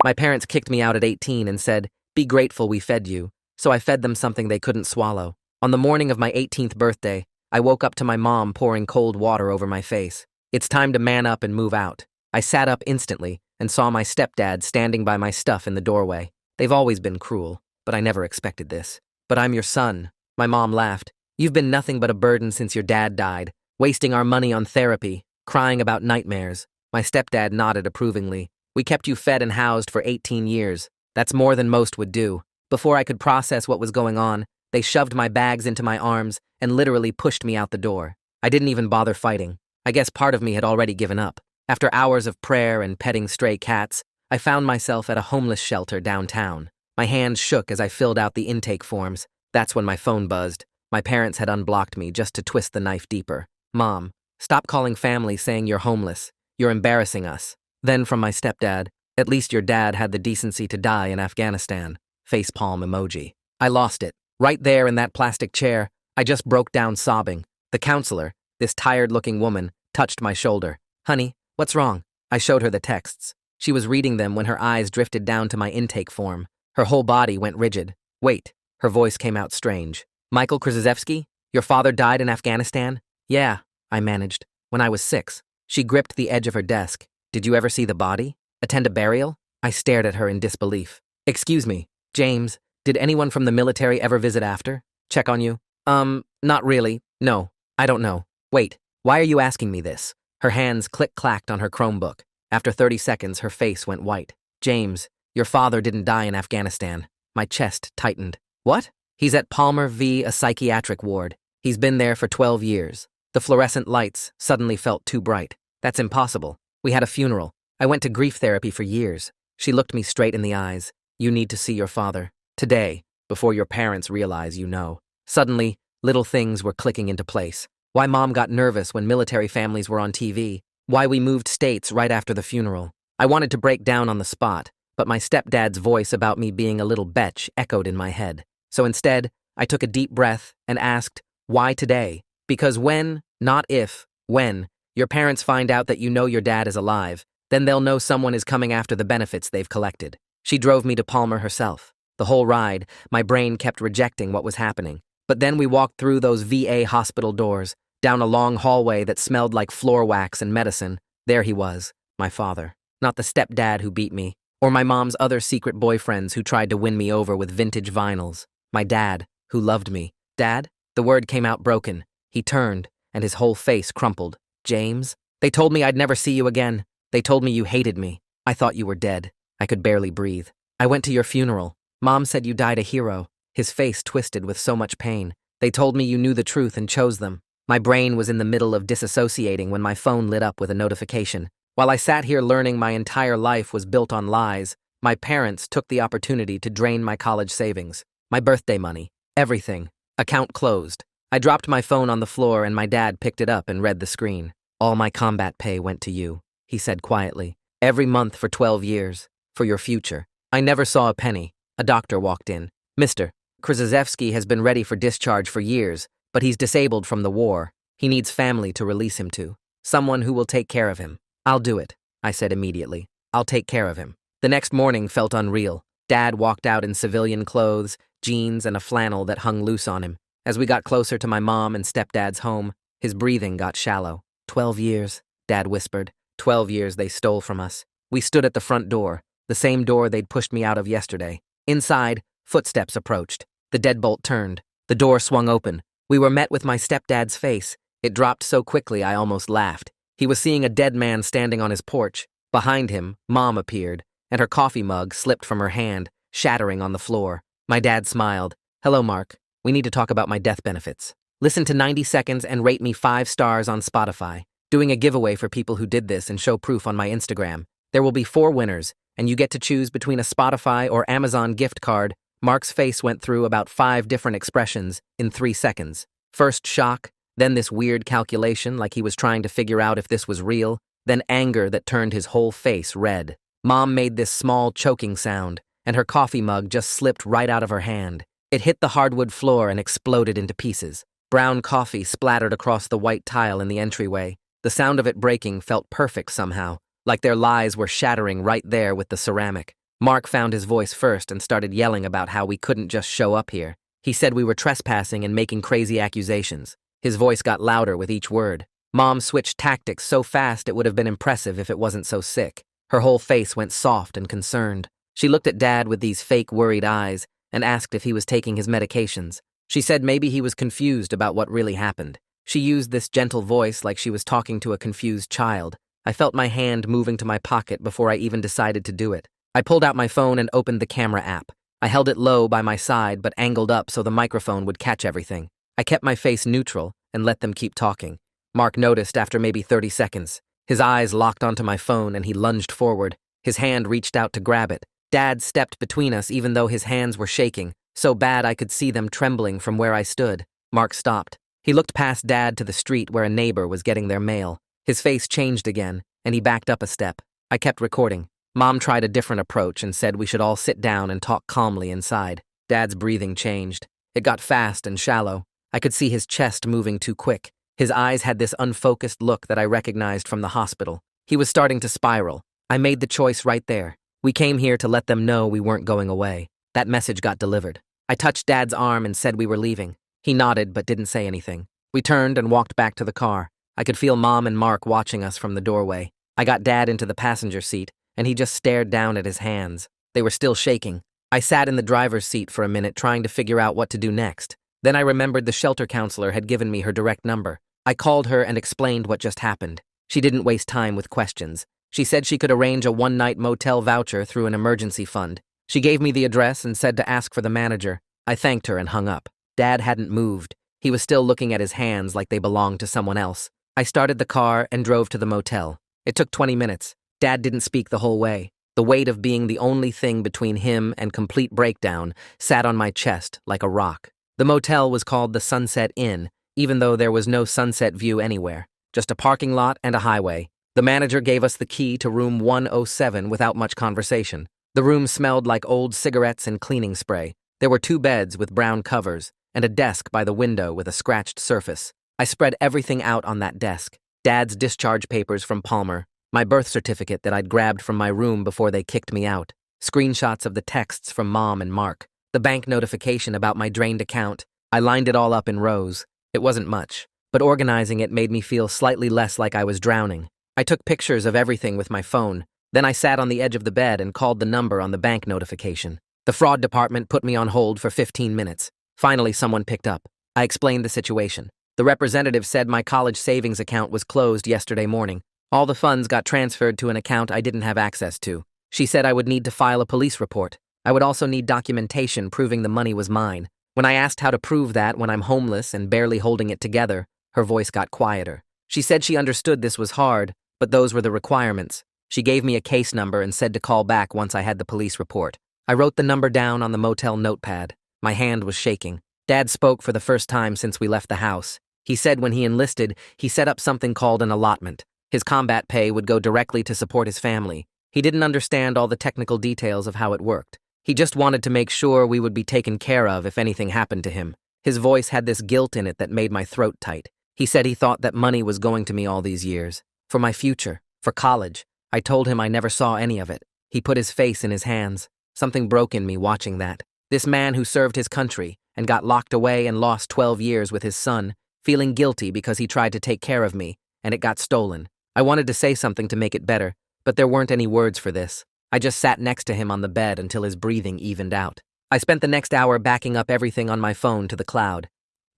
My parents kicked me out at 18 and said, "Be grateful we fed you." So I fed them something they couldn't swallow. On the morning of my 18th birthday, I woke up to my mom pouring cold water over my face. It's time to man up and move out. I sat up instantly and saw my stepdad standing by my stuff in the doorway. They've always been cruel, but I never expected this. "But I'm your son." My mom laughed. "You've been nothing but a burden since your dad died, wasting our money on therapy, crying about nightmares." My stepdad nodded approvingly. "We kept you fed and housed for 18 years. That's more than most would do." Before I could process what was going on, they shoved my bags into my arms and literally pushed me out the door. I didn't even bother fighting. I guess part of me had already given up. After hours of prayer and petting stray cats, I found myself at a homeless shelter downtown. My hands shook as I filled out the intake forms. That's when my phone buzzed. My parents had unblocked me just to twist the knife deeper. "Mom, stop calling family saying you're homeless. You're embarrassing us." Then from my stepdad, "At least your dad had the decency to die in Afghanistan." Facepalm emoji. I lost it. Right there in that plastic chair, I just broke down sobbing. The counselor, this tired-looking woman, touched my shoulder. "Honey, what's wrong?" I showed her the texts. She was reading them when her eyes drifted down to my intake form. Her whole body went rigid. "Wait." Her voice came out strange. "Michael Krzyzewski? Your father died in Afghanistan?" "Yeah," I managed. "When I was 6. She gripped the edge of her desk. "Did you ever see the body? Attend a burial?" I stared at her in disbelief. "Excuse me, James, did anyone from the military ever visit after? Check on you?" Not really. No, I don't know. Wait, why are you asking me this?" Her hands click-clacked on her Chromebook. After 30 seconds, her face went white. "James, your father didn't die in Afghanistan." My chest tightened. "What?" "He's at Palmer V, a psychiatric ward. He's been there for 12 years. The fluorescent lights suddenly felt too bright. That's impossible. We had a funeral. I went to grief therapy for years." She looked me straight in the eyes. "You need to see your father. Today, before your parents realize you know." Suddenly, little things were clicking into place. Why Mom got nervous when military families were on TV. Why we moved states right after the funeral. I wanted to break down on the spot, but my stepdad's voice about me being a little betch echoed in my head. So instead, I took a deep breath and asked, "Why today?" Because when, not if, when, your parents find out that you know your dad is alive, then they'll know someone is coming after the benefits they've collected. She drove me to Palmer herself. The whole ride, my brain kept rejecting what was happening. But then we walked through those VA hospital doors, down a long hallway that smelled like floor wax and medicine. There he was, my father. Not the stepdad who beat me, or my mom's other secret boyfriends who tried to win me over with vintage vinyls. My dad, who loved me. "Dad?" The word came out broken. He turned, and his whole face crumpled. "James? They told me I'd never see you again. They told me you hated me. I thought you were dead." I could barely breathe. "I went to your funeral. Mom said you died a hero." His face twisted with so much pain. "They told me you knew the truth and chose them." My brain was in the middle of disassociating when my phone lit up with a notification. While I sat here learning my entire life was built on lies, my parents took the opportunity to drain my college savings, my birthday money, everything. Account closed. I dropped my phone on the floor and my dad picked it up and read the screen. "All my combat pay went to you," he said quietly. "Every month for 12 years. For your future." I never saw a penny. A doctor walked in. "Mr. Krzyzewski has been ready for discharge for years, but he's disabled from the war. He needs family to release him to. Someone who will take care of him." "I'll do it," I said immediately. "I'll take care of him." The next morning felt unreal. Dad walked out in civilian clothes, jeans, and a flannel that hung loose on him. As we got closer to my mom and stepdad's home, his breathing got shallow. 12 years, Dad whispered. 12 years they stole from us. We stood at the front door, the same door they'd pushed me out of yesterday. Inside, footsteps approached. The deadbolt turned. The door swung open. We were met with my stepdad's face. It dropped so quickly I almost laughed. He was seeing a dead man standing on his porch. Behind him, Mom appeared, and her coffee mug slipped from her hand, shattering on the floor. My dad smiled. "Hello, Mark. We need to talk about my death benefits. Listen to 90 Seconds and rate me 5 stars on Spotify. Doing a giveaway for people who did this and show proof on my Instagram. There will be 4 winners, and you get to choose between a Spotify or Amazon gift card." Mark's face went through about 5 different expressions in 3 seconds. First shock, then this weird calculation like he was trying to figure out if this was real, then anger that turned his whole face red. Mom made this small choking sound, and her coffee mug just slipped right out of her hand. It hit the hardwood floor and exploded into pieces. Brown coffee splattered across the white tile in the entryway. The sound of it breaking felt perfect somehow, like their lies were shattering right there with the ceramic. Mark found his voice first and started yelling about how we couldn't just show up here. He said we were trespassing and making crazy accusations. His voice got louder with each word. Mom switched tactics so fast it would have been impressive if it wasn't so sick. Her whole face went soft and concerned. She looked at Dad with these fake worried eyes and asked if he was taking his medications. She said maybe he was confused about what really happened. She used this gentle voice like she was talking to a confused child. I felt my hand moving to my pocket before I even decided to do it. I pulled out my phone and opened the camera app. I held it low by my side but angled up so the microphone would catch everything. I kept my face neutral and let them keep talking. Mark noticed after maybe 30 seconds. His eyes locked onto my phone and he lunged forward. His hand reached out to grab it. Dad stepped between us even though his hands were shaking, so bad I could see them trembling from where I stood. Mark stopped. He looked past Dad to the street where a neighbor was getting their mail. His face changed again, and he backed up a step. I kept recording. Mom tried a different approach and said we should all sit down and talk calmly inside. Dad's breathing changed. It got fast and shallow. I could see his chest moving too quick. His eyes had this unfocused look that I recognized from the hospital. He was starting to spiral. I made the choice right there. We came here to let them know we weren't going away. That message got delivered. I touched Dad's arm and said we were leaving. He nodded but didn't say anything. We turned and walked back to the car. I could feel Mom and Mark watching us from the doorway. I got Dad into the passenger seat, and he just stared down at his hands. They were still shaking. I sat in the driver's seat for a minute trying to figure out what to do next. Then I remembered the shelter counselor had given me her direct number. I called her and explained what just happened. She didn't waste time with questions. She said she could arrange a one-night motel voucher through an emergency fund. She gave me the address and said to ask for the manager. I thanked her and hung up. Dad hadn't moved. He was still looking at his hands like they belonged to someone else. I started the car and drove to the motel. It took 20 minutes. Dad didn't speak the whole way. The weight of being the only thing between him and complete breakdown sat on my chest like a rock. The motel was called the Sunset Inn, even though there was no sunset view anywhere, just a parking lot and a highway. The manager gave us the key to room 107 without much conversation. The room smelled like old cigarettes and cleaning spray. There were 2 beds with brown covers and a desk by the window with a scratched surface. I spread everything out on that desk. Dad's discharge papers from Palmer, my birth certificate that I'd grabbed from my room before they kicked me out, screenshots of the texts from Mom and Mark, the bank notification about my drained account. I lined it all up in rows. It wasn't much, but organizing it made me feel slightly less like I was drowning. I took pictures of everything with my phone. Then I sat on the edge of the bed and called the number on the bank notification. The fraud department put me on hold for 15 minutes. Finally, someone picked up. I explained the situation. The representative said my college savings account was closed yesterday morning. All the funds got transferred to an account I didn't have access to. She said I would need to file a police report. I would also need documentation proving the money was mine. When I asked how to prove that when I'm homeless and barely holding it together, her voice got quieter. She said she understood this was hard, but those were the requirements. She gave me a case number and said to call back once I had the police report. I wrote the number down on the motel notepad. My hand was shaking. Dad spoke for the first time since we left the house. He said when he enlisted, he set up something called an allotment. His combat pay would go directly to support his family. He didn't understand all the technical details of how it worked. He just wanted to make sure we would be taken care of if anything happened to him. His voice had this guilt in it that made my throat tight. He said he thought that money was going to me all these years. For my future. For college. I told him I never saw any of it. He put his face in his hands. Something broke in me watching that. This man who served his country and got locked away and lost 12 years with his son, feeling guilty because he tried to take care of me, and it got stolen. I wanted to say something to make it better, but there weren't any words for this. I just sat next to him on the bed until his breathing evened out. I spent the next hour backing up everything on my phone to the cloud.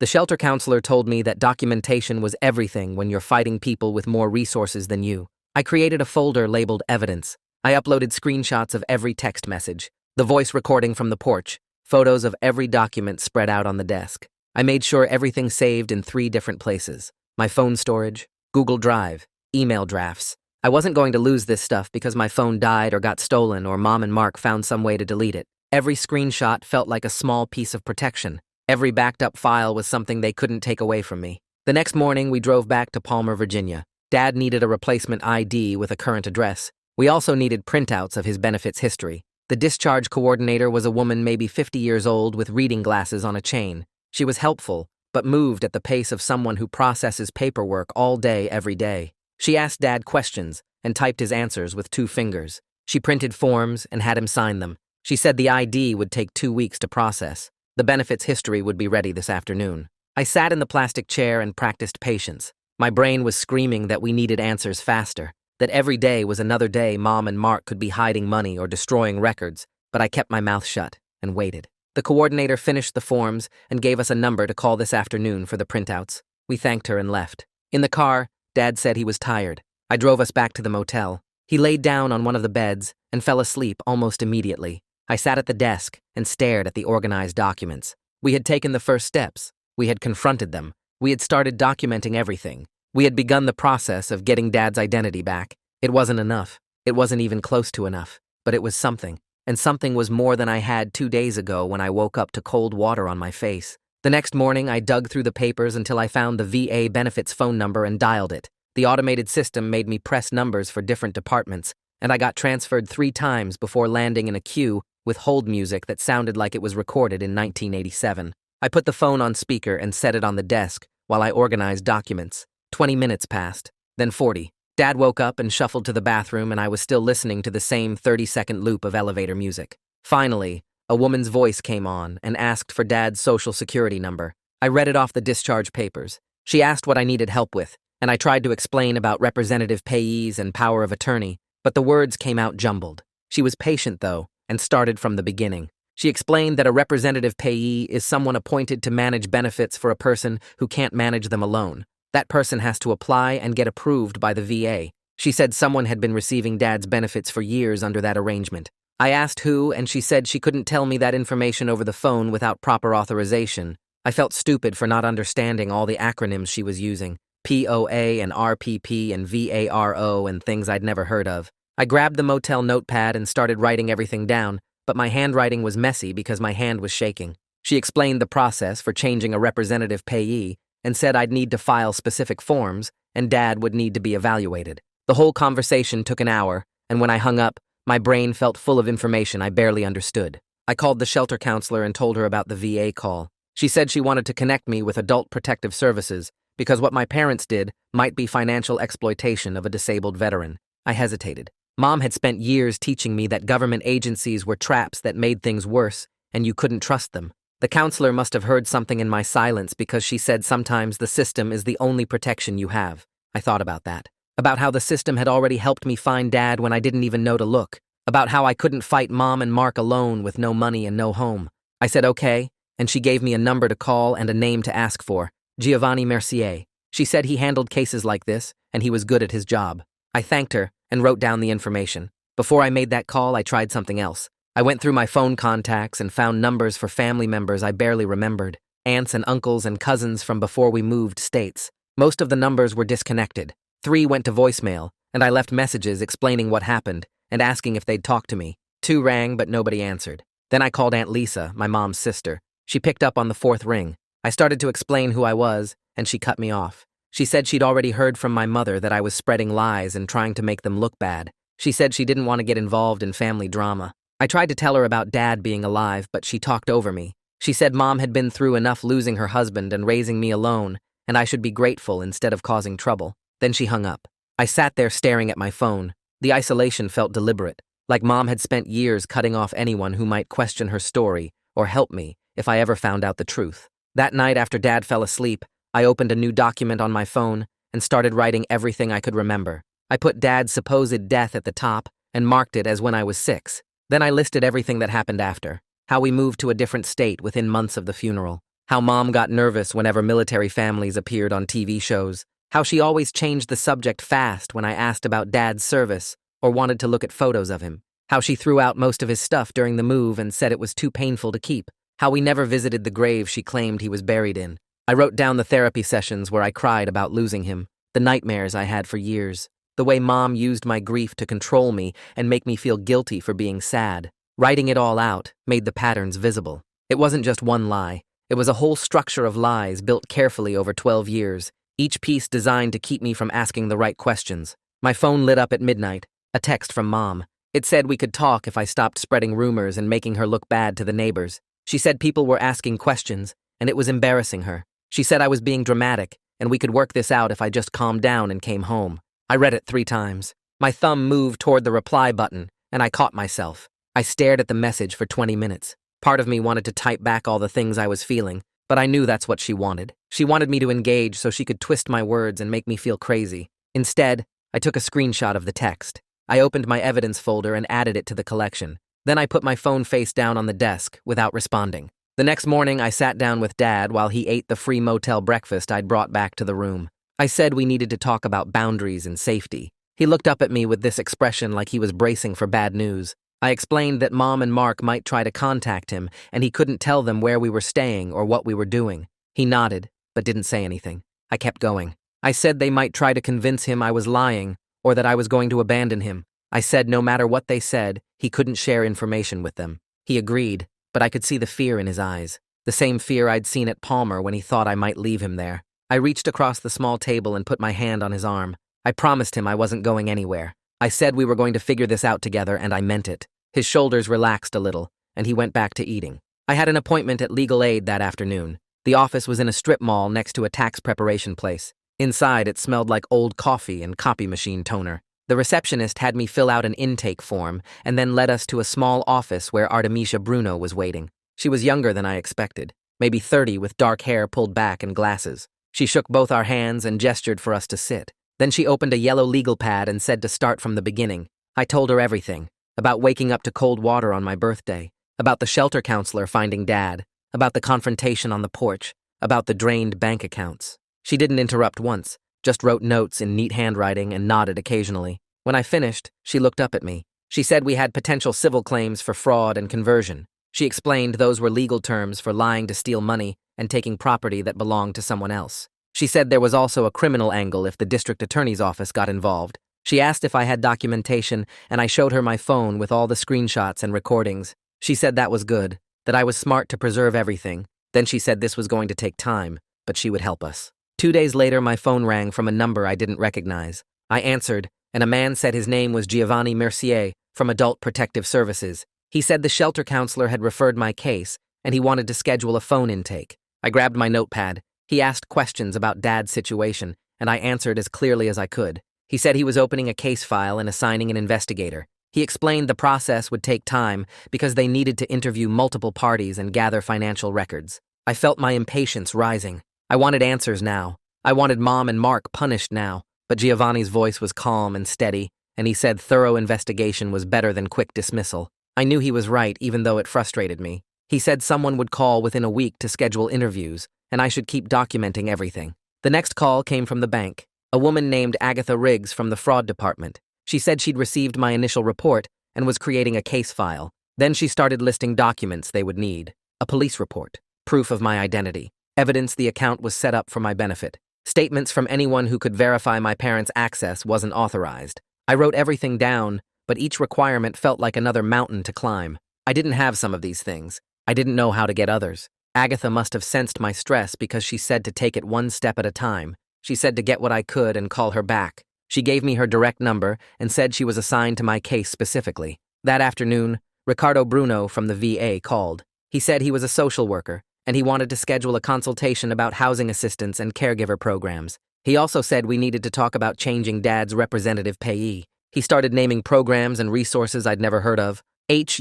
The shelter counselor told me that documentation was everything when you're fighting people with more resources than you. I created a folder labeled Evidence. I uploaded screenshots of every text message, the voice recording from the porch, photos of every document spread out on the desk. I made sure everything saved in 3 different places: my phone storage, Google Drive, email drafts. I wasn't going to lose this stuff because my phone died or got stolen or Mom and Mark found some way to delete it. Every screenshot felt like a small piece of protection. Every backed up file was something they couldn't take away from me. The next morning, we drove back to Palmer, Virginia. Dad needed a replacement ID with a current address. We also needed printouts of his benefits history. The discharge coordinator was a woman maybe 50 years old with reading glasses on a chain. She was helpful, but moved at the pace of someone who processes paperwork all day, every day. She asked Dad questions and typed his answers with 2 fingers. She printed forms and had him sign them. She said the ID would take 2 weeks to process. The benefits history would be ready this afternoon. I sat in the plastic chair and practiced patience. My brain was screaming that we needed answers faster, that every day was another day Mom and Mark could be hiding money or destroying records, but I kept my mouth shut and waited. The coordinator finished the forms and gave us a number to call this afternoon for the printouts. We thanked her and left. In the car, Dad said he was tired. I drove us back to the motel. He laid down on one of the beds and fell asleep almost immediately. I sat at the desk and stared at the organized documents. We had taken the first steps. We had confronted them. We had started documenting everything. We had begun the process of getting Dad's identity back. It wasn't enough. It wasn't even close to enough. But it was something. And something was more than I had 2 days ago when I woke up to cold water on my face. The next morning, I dug through the papers until I found the VA benefits phone number and dialed it. The automated system made me press numbers for different departments, and I got transferred 3 times before landing in a queue with hold music that sounded like it was recorded in 1987. I put the phone on speaker and set it on the desk while I organized documents. 20 minutes passed, then 40. Dad woke up and shuffled to the bathroom, and I was still listening to the same 30-second loop of elevator music. Finally, a woman's voice came on and asked for Dad's social security number. I read it off the discharge papers. She asked what I needed help with, and I tried to explain about representative payees and power of attorney, but the words came out jumbled. She was patient, though, and started from the beginning. She explained that a representative payee is someone appointed to manage benefits for a person who can't manage them alone. That person has to apply and get approved by the VA. She said someone had been receiving Dad's benefits for years under that arrangement. I asked who, and she said she couldn't tell me that information over the phone without proper authorization. I felt stupid for not understanding all the acronyms she was using. POA and RPP and VARO and things I'd never heard of. I grabbed the motel notepad and started writing everything down, but my handwriting was messy because my hand was shaking. She explained the process for changing a representative payee and said I'd need to file specific forms and Dad would need to be evaluated. The whole conversation took an hour, and when I hung up, my brain felt full of information I barely understood. I called the shelter counselor and told her about the VA call. She said she wanted to connect me with Adult Protective Services because what my parents did might be financial exploitation of a disabled veteran. I hesitated. Mom had spent years teaching me that government agencies were traps that made things worse, and you couldn't trust them. The counselor must have heard something in my silence because she said sometimes the system is the only protection you have. I thought about that. About how the system had already helped me find Dad when I didn't even know to look. About how I couldn't fight Mom and Mark alone with no money and no home. I said okay, and she gave me a number to call and a name to ask for. Giovanni Mercier. She said he handled cases like this, and he was good at his job. I thanked her and wrote down the information. Before I made that call, I tried something else. I went through my phone contacts and found numbers for family members I barely remembered, aunts and uncles and cousins from before we moved states. Most of the numbers were disconnected. 3 went to voicemail, and I left messages explaining what happened and asking if they'd talk to me. 2 rang, but nobody answered. Then I called Aunt Lisa, my mom's sister. She picked up on the 4th ring. I started to explain who I was, and she cut me off. She said she'd already heard from my mother that I was spreading lies and trying to make them look bad. She said she didn't want to get involved in family drama. I tried to tell her about Dad being alive, but she talked over me. She said Mom had been through enough losing her husband and raising me alone, and I should be grateful instead of causing trouble. Then she hung up. I sat there staring at my phone. The isolation felt deliberate, like Mom had spent years cutting off anyone who might question her story or help me if I ever found out the truth. That night after Dad fell asleep, I opened a new document on my phone and started writing everything I could remember. I put Dad's supposed death at the top and marked it as when I was 6. Then I listed everything that happened after. How we moved to a different state within months of the funeral. How Mom got nervous whenever military families appeared on TV shows. How she always changed the subject fast when I asked about Dad's service or wanted to look at photos of him. How she threw out most of his stuff during the move and said it was too painful to keep. How we never visited the grave she claimed he was buried in. I wrote down the therapy sessions where I cried about losing him. The nightmares I had for years. The way Mom used my grief to control me and make me feel guilty for being sad. Writing it all out made the patterns visible. It wasn't just one lie. It was a whole structure of lies built carefully over 12 years, each piece designed to keep me from asking the right questions. My phone lit up at midnight, a text from Mom. It said we could talk if I stopped spreading rumors and making her look bad to the neighbors. She said people were asking questions, and it was embarrassing her. She said I was being dramatic, and we could work this out if I just calmed down and came home. I read it 3 times. My thumb moved toward the reply button, and I caught myself. I stared at the message for 20 minutes. Part of me wanted to type back all the things I was feeling, but I knew that's what she wanted. She wanted me to engage so she could twist my words and make me feel crazy. Instead, I took a screenshot of the text. I opened my evidence folder and added it to the collection. Then I put my phone face down on the desk without responding. The next morning, I sat down with Dad while he ate the free motel breakfast I'd brought back to the room. I said we needed to talk about boundaries and safety. He looked up at me with this expression like he was bracing for bad news. I explained that Mom and Mark might try to contact him, and he couldn't tell them where we were staying or what we were doing. He nodded, but didn't say anything. I kept going. I said they might try to convince him I was lying, or that I was going to abandon him. I said no matter what they said, he couldn't share information with them. He agreed, but I could see the fear in his eyes. The same fear I'd seen at Palmer when he thought I might leave him there. I reached across the small table and put my hand on his arm. I promised him I wasn't going anywhere. I said we were going to figure this out together, and I meant it. His shoulders relaxed a little, and he went back to eating. I had an appointment at Legal Aid that afternoon. The office was in a strip mall next to a tax preparation place. Inside, it smelled like old coffee and copy machine toner. The receptionist had me fill out an intake form and then led us to a small office where Artemisia Bruno was waiting. She was younger than I expected, maybe 30 with dark hair pulled back and glasses. She shook both our hands and gestured for us to sit. Then she opened a yellow legal pad and said to start from the beginning. I told her everything. About waking up to cold water on my birthday. About the shelter counselor finding Dad. About the confrontation on the porch. About the drained bank accounts. She didn't interrupt once, just wrote notes in neat handwriting and nodded occasionally. When I finished, she looked up at me. She said we had potential civil claims for fraud and conversion. She explained those were legal terms for lying to steal money and taking property that belonged to someone else. She said there was also a criminal angle if the district attorney's office got involved. She asked if I had documentation, and I showed her my phone with all the screenshots and recordings. She said that was good, that I was smart to preserve everything. Then she said this was going to take time, but she would help us. 2 days later, my phone rang from a number I didn't recognize. I answered, and a man said his name was Giovanni Mercier from Adult Protective Services. He said the shelter counselor had referred my case, and he wanted to schedule a phone intake. I grabbed my notepad. He asked questions about Dad's situation, and I answered as clearly as I could. He said he was opening a case file and assigning an investigator. He explained the process would take time because they needed to interview multiple parties and gather financial records. I felt my impatience rising. I wanted answers now. I wanted Mom and Mark punished now, but Giovanni's voice was calm and steady, and he said thorough investigation was better than quick dismissal. I knew he was right, even though it frustrated me. He said someone would call within a week to schedule interviews, and I should keep documenting everything. The next call came from the bank. A woman named Agatha Riggs from the fraud department. She said she'd received my initial report and was creating a case file. Then she started listing documents they would need. A police report, proof of my identity, evidence the account was set up for my benefit. Statements from anyone who could verify my parents' access wasn't authorized. I wrote everything down, but each requirement felt like another mountain to climb. I didn't have some of these things. I didn't know how to get others. Agatha must have sensed my stress because she said to take it one step at a time. She said to get what I could and call her back. She gave me her direct number and said she was assigned to my case specifically. That afternoon, Ricardo Bruno from the VA called. He said he was a social worker, and he wanted to schedule a consultation about housing assistance and caregiver programs. He also said we needed to talk about changing Dad's representative payee. He started naming programs and resources I'd never heard of. HUDVASH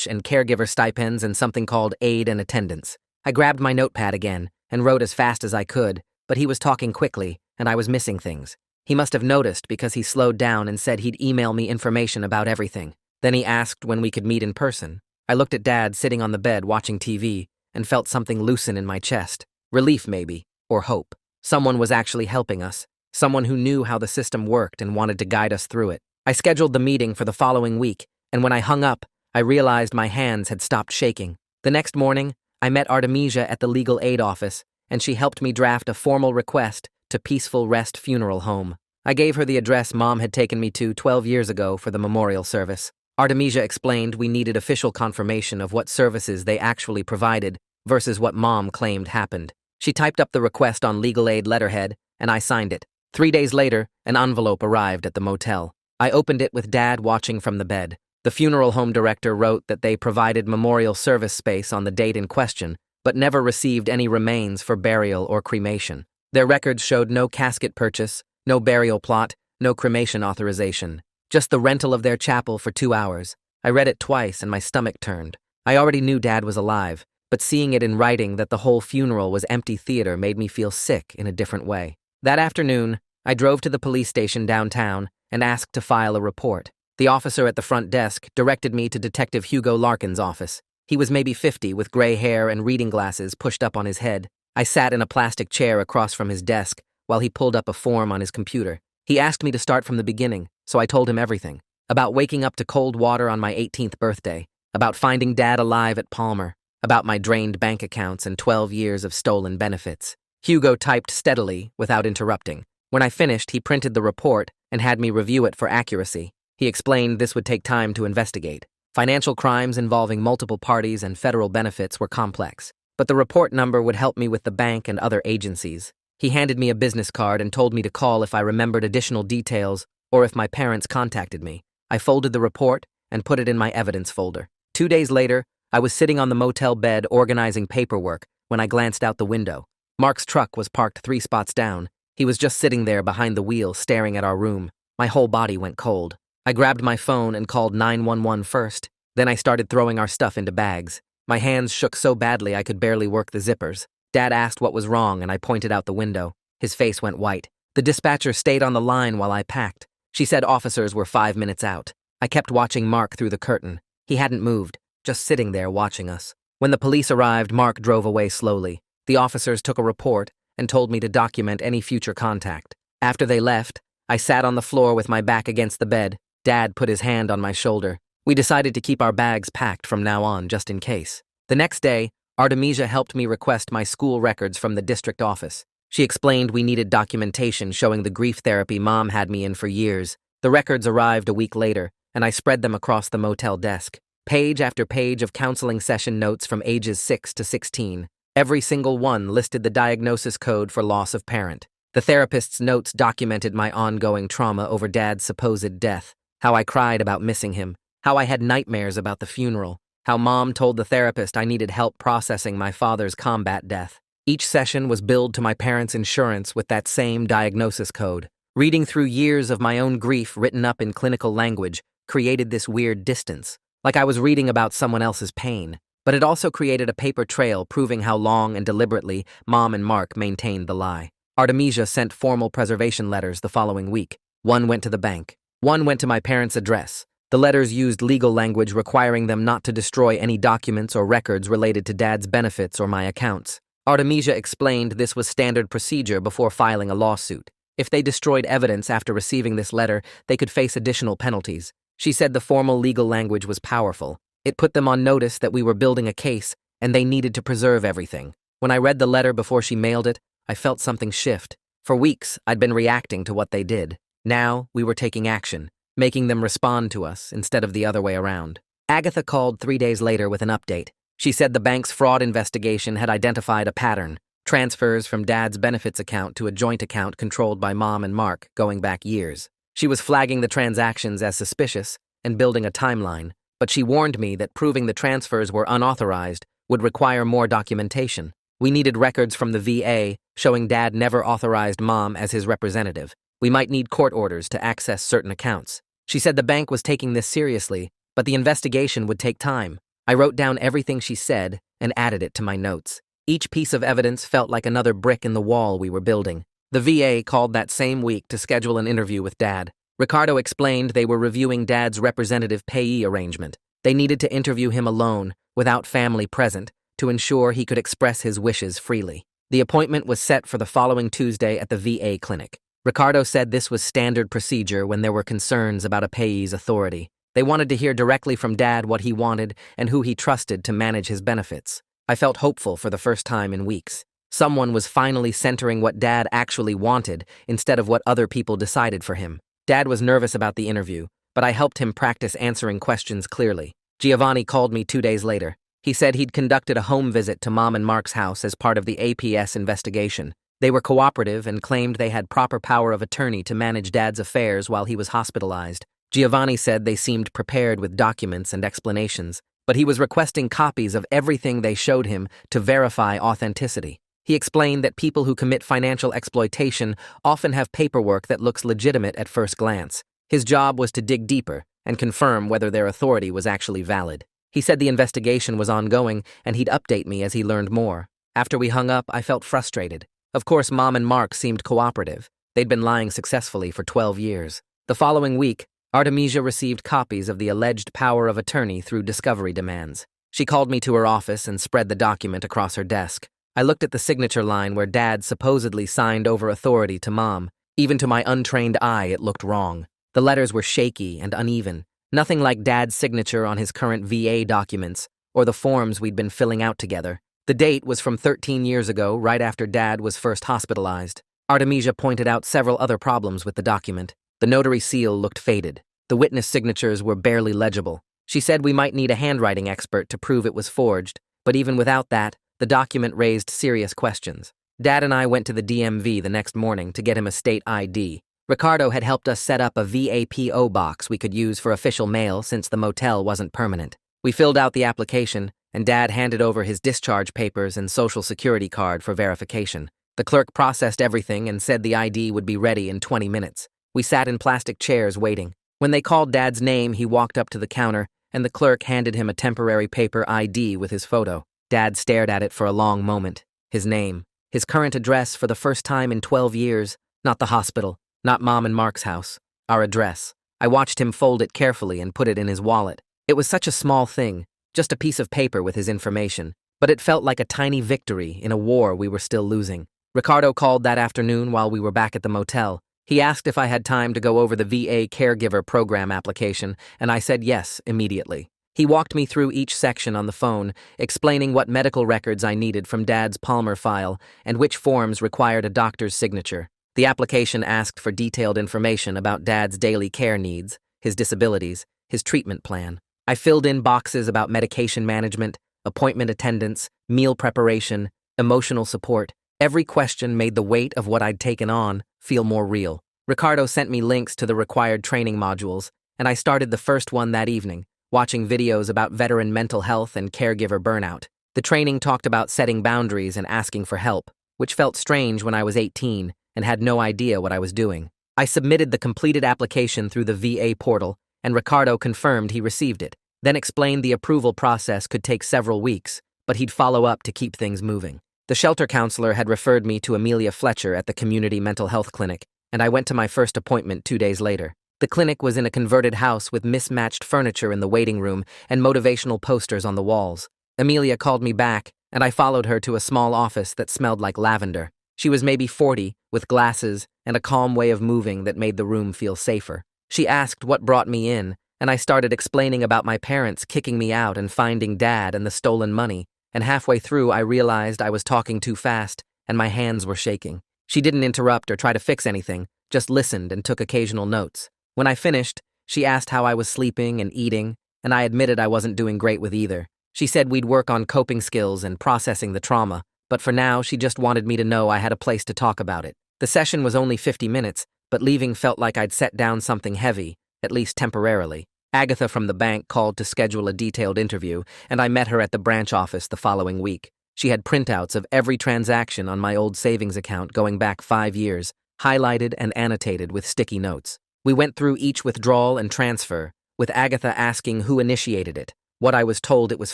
and caregiver stipends and something called aid and attendance. I grabbed my notepad again and wrote as fast as I could, but he was talking quickly, and I was missing things. He must have noticed because he slowed down and said he'd email me information about everything. Then he asked when we could meet in person. I looked at Dad sitting on the bed watching TV and felt something loosen in my chest. Relief, maybe, or hope. Someone was actually helping us. Someone who knew how the system worked and wanted to guide us through it. I scheduled the meeting for the following week, and when I hung up, I realized my hands had stopped shaking. The next morning, I met Artemisia at the legal aid office, and she helped me draft a formal request to Peaceful Rest Funeral Home. I gave her the address Mom had taken me to 12 years ago for the memorial service. Artemisia explained we needed official confirmation of what services they actually provided versus what Mom claimed happened. She typed up the request on legal aid letterhead, and I signed it. 3 days later, an envelope arrived at the motel. I opened it with Dad watching from the bed. The funeral home director wrote that they provided memorial service space on the date in question, but never received any remains for burial or cremation. Their records showed no casket purchase, no burial plot, no cremation authorization, Just the rental of their chapel for 2 hours. I read it twice and my stomach turned. I already knew Dad was alive, but seeing it in writing that the whole funeral was empty theater made me feel sick in a different way. That afternoon, I drove to the police station downtown and asked to file a report. The officer at the front desk directed me to Detective Hugo Larkin's office. He was maybe 50 with gray hair and reading glasses pushed up on his head. I sat in a plastic chair across from his desk while he pulled up a form on his computer. He asked me to start from the beginning, so I told him everything. About waking up to cold water on my 18th birthday, about finding Dad alive at Palmer, about my drained bank accounts and 12 years of stolen benefits. Hugo typed steadily without interrupting. When I finished, he printed the report and had me review it for accuracy. He explained this would take time to investigate. Financial crimes involving multiple parties and federal benefits were complex, but the report number would help me with the bank and other agencies. He handed me a business card and told me to call if I remembered additional details or if my parents contacted me. I folded the report and put it in my evidence folder. 2 days later, I was sitting on the motel bed organizing paperwork when I glanced out the window. Mark's truck was parked 3 spots down. He was just sitting there behind the wheel staring at our room. My whole body went cold. I grabbed my phone and called 911 first. Then I started throwing our stuff into bags. My hands shook so badly I could barely work the zippers. Dad asked what was wrong and I pointed out the window. His face went white. The dispatcher stayed on the line while I packed. She said officers were 5 minutes out. I kept watching Mark through the curtain. He hadn't moved, just sitting there watching us. When the police arrived, Mark drove away slowly. The officers took a report and told me to document any future contact. After they left, I sat on the floor with my back against the bed. Dad put his hand on my shoulder. We decided to keep our bags packed from now on, just in case. The next day, Artemisia helped me request my school records from the district office. She explained we needed documentation showing the grief therapy Mom had me in for years. The records arrived a week later, and I spread them across the motel desk. Page after page of counseling session notes from ages 6 to 16. Every single one listed the diagnosis code for loss of parent. The therapist's notes documented my ongoing trauma over Dad's supposed death, how I cried about missing him, how I had nightmares about the funeral, how Mom told the therapist I needed help processing my father's combat death. Each session was billed to my parents' insurance with that same diagnosis code. Reading through years of my own grief written up in clinical language created this weird distance, like I was reading about someone else's pain. But it also created a paper trail proving how long and deliberately Mom and Mark maintained the lie. Artemisia sent formal preservation letters the following week. One went to the bank. One went to my parents' address. The letters used legal language requiring them not to destroy any documents or records related to Dad's benefits or my accounts. Artemisia explained this was standard procedure before filing a lawsuit. If they destroyed evidence after receiving this letter, they could face additional penalties. She said the formal legal language was powerful. It put them on notice that we were building a case and they needed to preserve everything. When I read the letter before she mailed it, I felt something shift. For weeks, I'd been reacting to what they did. Now, we were taking action, making them respond to us instead of the other way around. Agatha called 3 days later with an update. She said the bank's fraud investigation had identified a pattern, transfers from Dad's benefits account to a joint account controlled by Mom and Mark going back years. She was flagging the transactions as suspicious and building a timeline, but she warned me that proving the transfers were unauthorized would require more documentation. We needed records from the VA showing Dad never authorized Mom as his representative. We might need court orders to access certain accounts. She said the bank was taking this seriously, but the investigation would take time. I wrote down everything she said and added it to my notes. Each piece of evidence felt like another brick in the wall we were building. The VA called that same week to schedule an interview with Dad. Ricardo explained they were reviewing Dad's representative payee arrangement. They needed to interview him alone, without family present, to ensure he could express his wishes freely. The appointment was set for the following Tuesday at the VA clinic. Ricardo said this was standard procedure when there were concerns about a payee's authority. They wanted to hear directly from Dad what he wanted and who he trusted to manage his benefits. I felt hopeful for the first time in weeks. Someone was finally centering what Dad actually wanted instead of what other people decided for him. Dad was nervous about the interview, but I helped him practice answering questions clearly. Giovanni called me 2 days later. He said he'd conducted a home visit to Mom and Mark's house as part of the APS investigation. They were cooperative and claimed they had proper power of attorney to manage Dad's affairs while he was hospitalized. Giovanni said they seemed prepared with documents and explanations, but he was requesting copies of everything they showed him to verify authenticity. He explained that people who commit financial exploitation often have paperwork that looks legitimate at first glance. His job was to dig deeper and confirm whether their authority was actually valid. He said the investigation was ongoing and he'd update me as he learned more. After we hung up, I felt frustrated. Of course, Mom and Mark seemed cooperative. They'd been lying successfully for 12 years. The following week, Artemisia received copies of the alleged power of attorney through discovery demands. She called me to her office and spread the document across her desk. I looked at the signature line where Dad supposedly signed over authority to Mom. Even to my untrained eye, it looked wrong. The letters were shaky and uneven, nothing like Dad's signature on his current VA documents or the forms we'd been filling out together. The date was from 13 years ago, right after Dad was first hospitalized. Artemisia pointed out several other problems with the document. The notary seal looked faded. The witness signatures were barely legible. She said we might need a handwriting expert to prove it was forged, but even without that, the document raised serious questions. Dad and I went to the DMV the next morning to get him a state ID. Ricardo had helped us set up a VAPO box we could use for official mail since the motel wasn't permanent. We filled out the application, and Dad handed over his discharge papers and social security card for verification. The clerk processed everything and said the ID would be ready in 20 minutes. We sat in plastic chairs waiting. When they called Dad's name, he walked up to the counter, and the clerk handed him a temporary paper ID with his photo. Dad stared at it for a long moment. His name, his current address for the first time in 12 years, not the hospital, not Mom and Mark's house, our address. I watched him fold it carefully and put it in his wallet. It was such a small thing, just a piece of paper with his information, but it felt like a tiny victory in a war we were still losing. Ricardo called that afternoon while we were back at the motel. He asked if I had time to go over the VA caregiver program application, and I said yes immediately. He walked me through each section on the phone, explaining what medical records I needed from Dad's Palmer file and which forms required a doctor's signature. The application asked for detailed information about Dad's daily care needs, his disabilities, his treatment plan. I filled in boxes about medication management, appointment attendance, meal preparation, emotional support. Every question made the weight of what I'd taken on feel more real. Ricardo sent me links to the required training modules, and I started the first one that evening, watching videos about veteran mental health and caregiver burnout. The training talked about setting boundaries and asking for help, which felt strange when I was 18 and had no idea what I was doing. I submitted the completed application through the VA portal, and Ricardo confirmed he received it, then explained the approval process could take several weeks, but he'd follow up to keep things moving. The shelter counselor had referred me to Amelia Fletcher at the community mental health clinic, and I went to my first appointment 2 days later. The clinic was in a converted house with mismatched furniture in the waiting room and motivational posters on the walls. Amelia called me back, and I followed her to a small office that smelled like lavender. She was maybe 40, with glasses and a calm way of moving that made the room feel safer. She asked what brought me in, and I started explaining about my parents kicking me out and finding Dad and the stolen money, and halfway through I realized I was talking too fast and my hands were shaking. She didn't interrupt or try to fix anything, just listened and took occasional notes. When I finished, she asked how I was sleeping and eating, and I admitted I wasn't doing great with either. She said we'd work on coping skills and processing the trauma, but for now she just wanted me to know I had a place to talk about it. The session was only 50 minutes, but leaving felt like I'd set down something heavy, at least temporarily. Agatha from the bank called to schedule a detailed interview, and I met her at the branch office the following week. She had printouts of every transaction on my old savings account going back 5 years, highlighted and annotated with sticky notes. We went through each withdrawal and transfer, with Agatha asking who initiated it, what I was told it was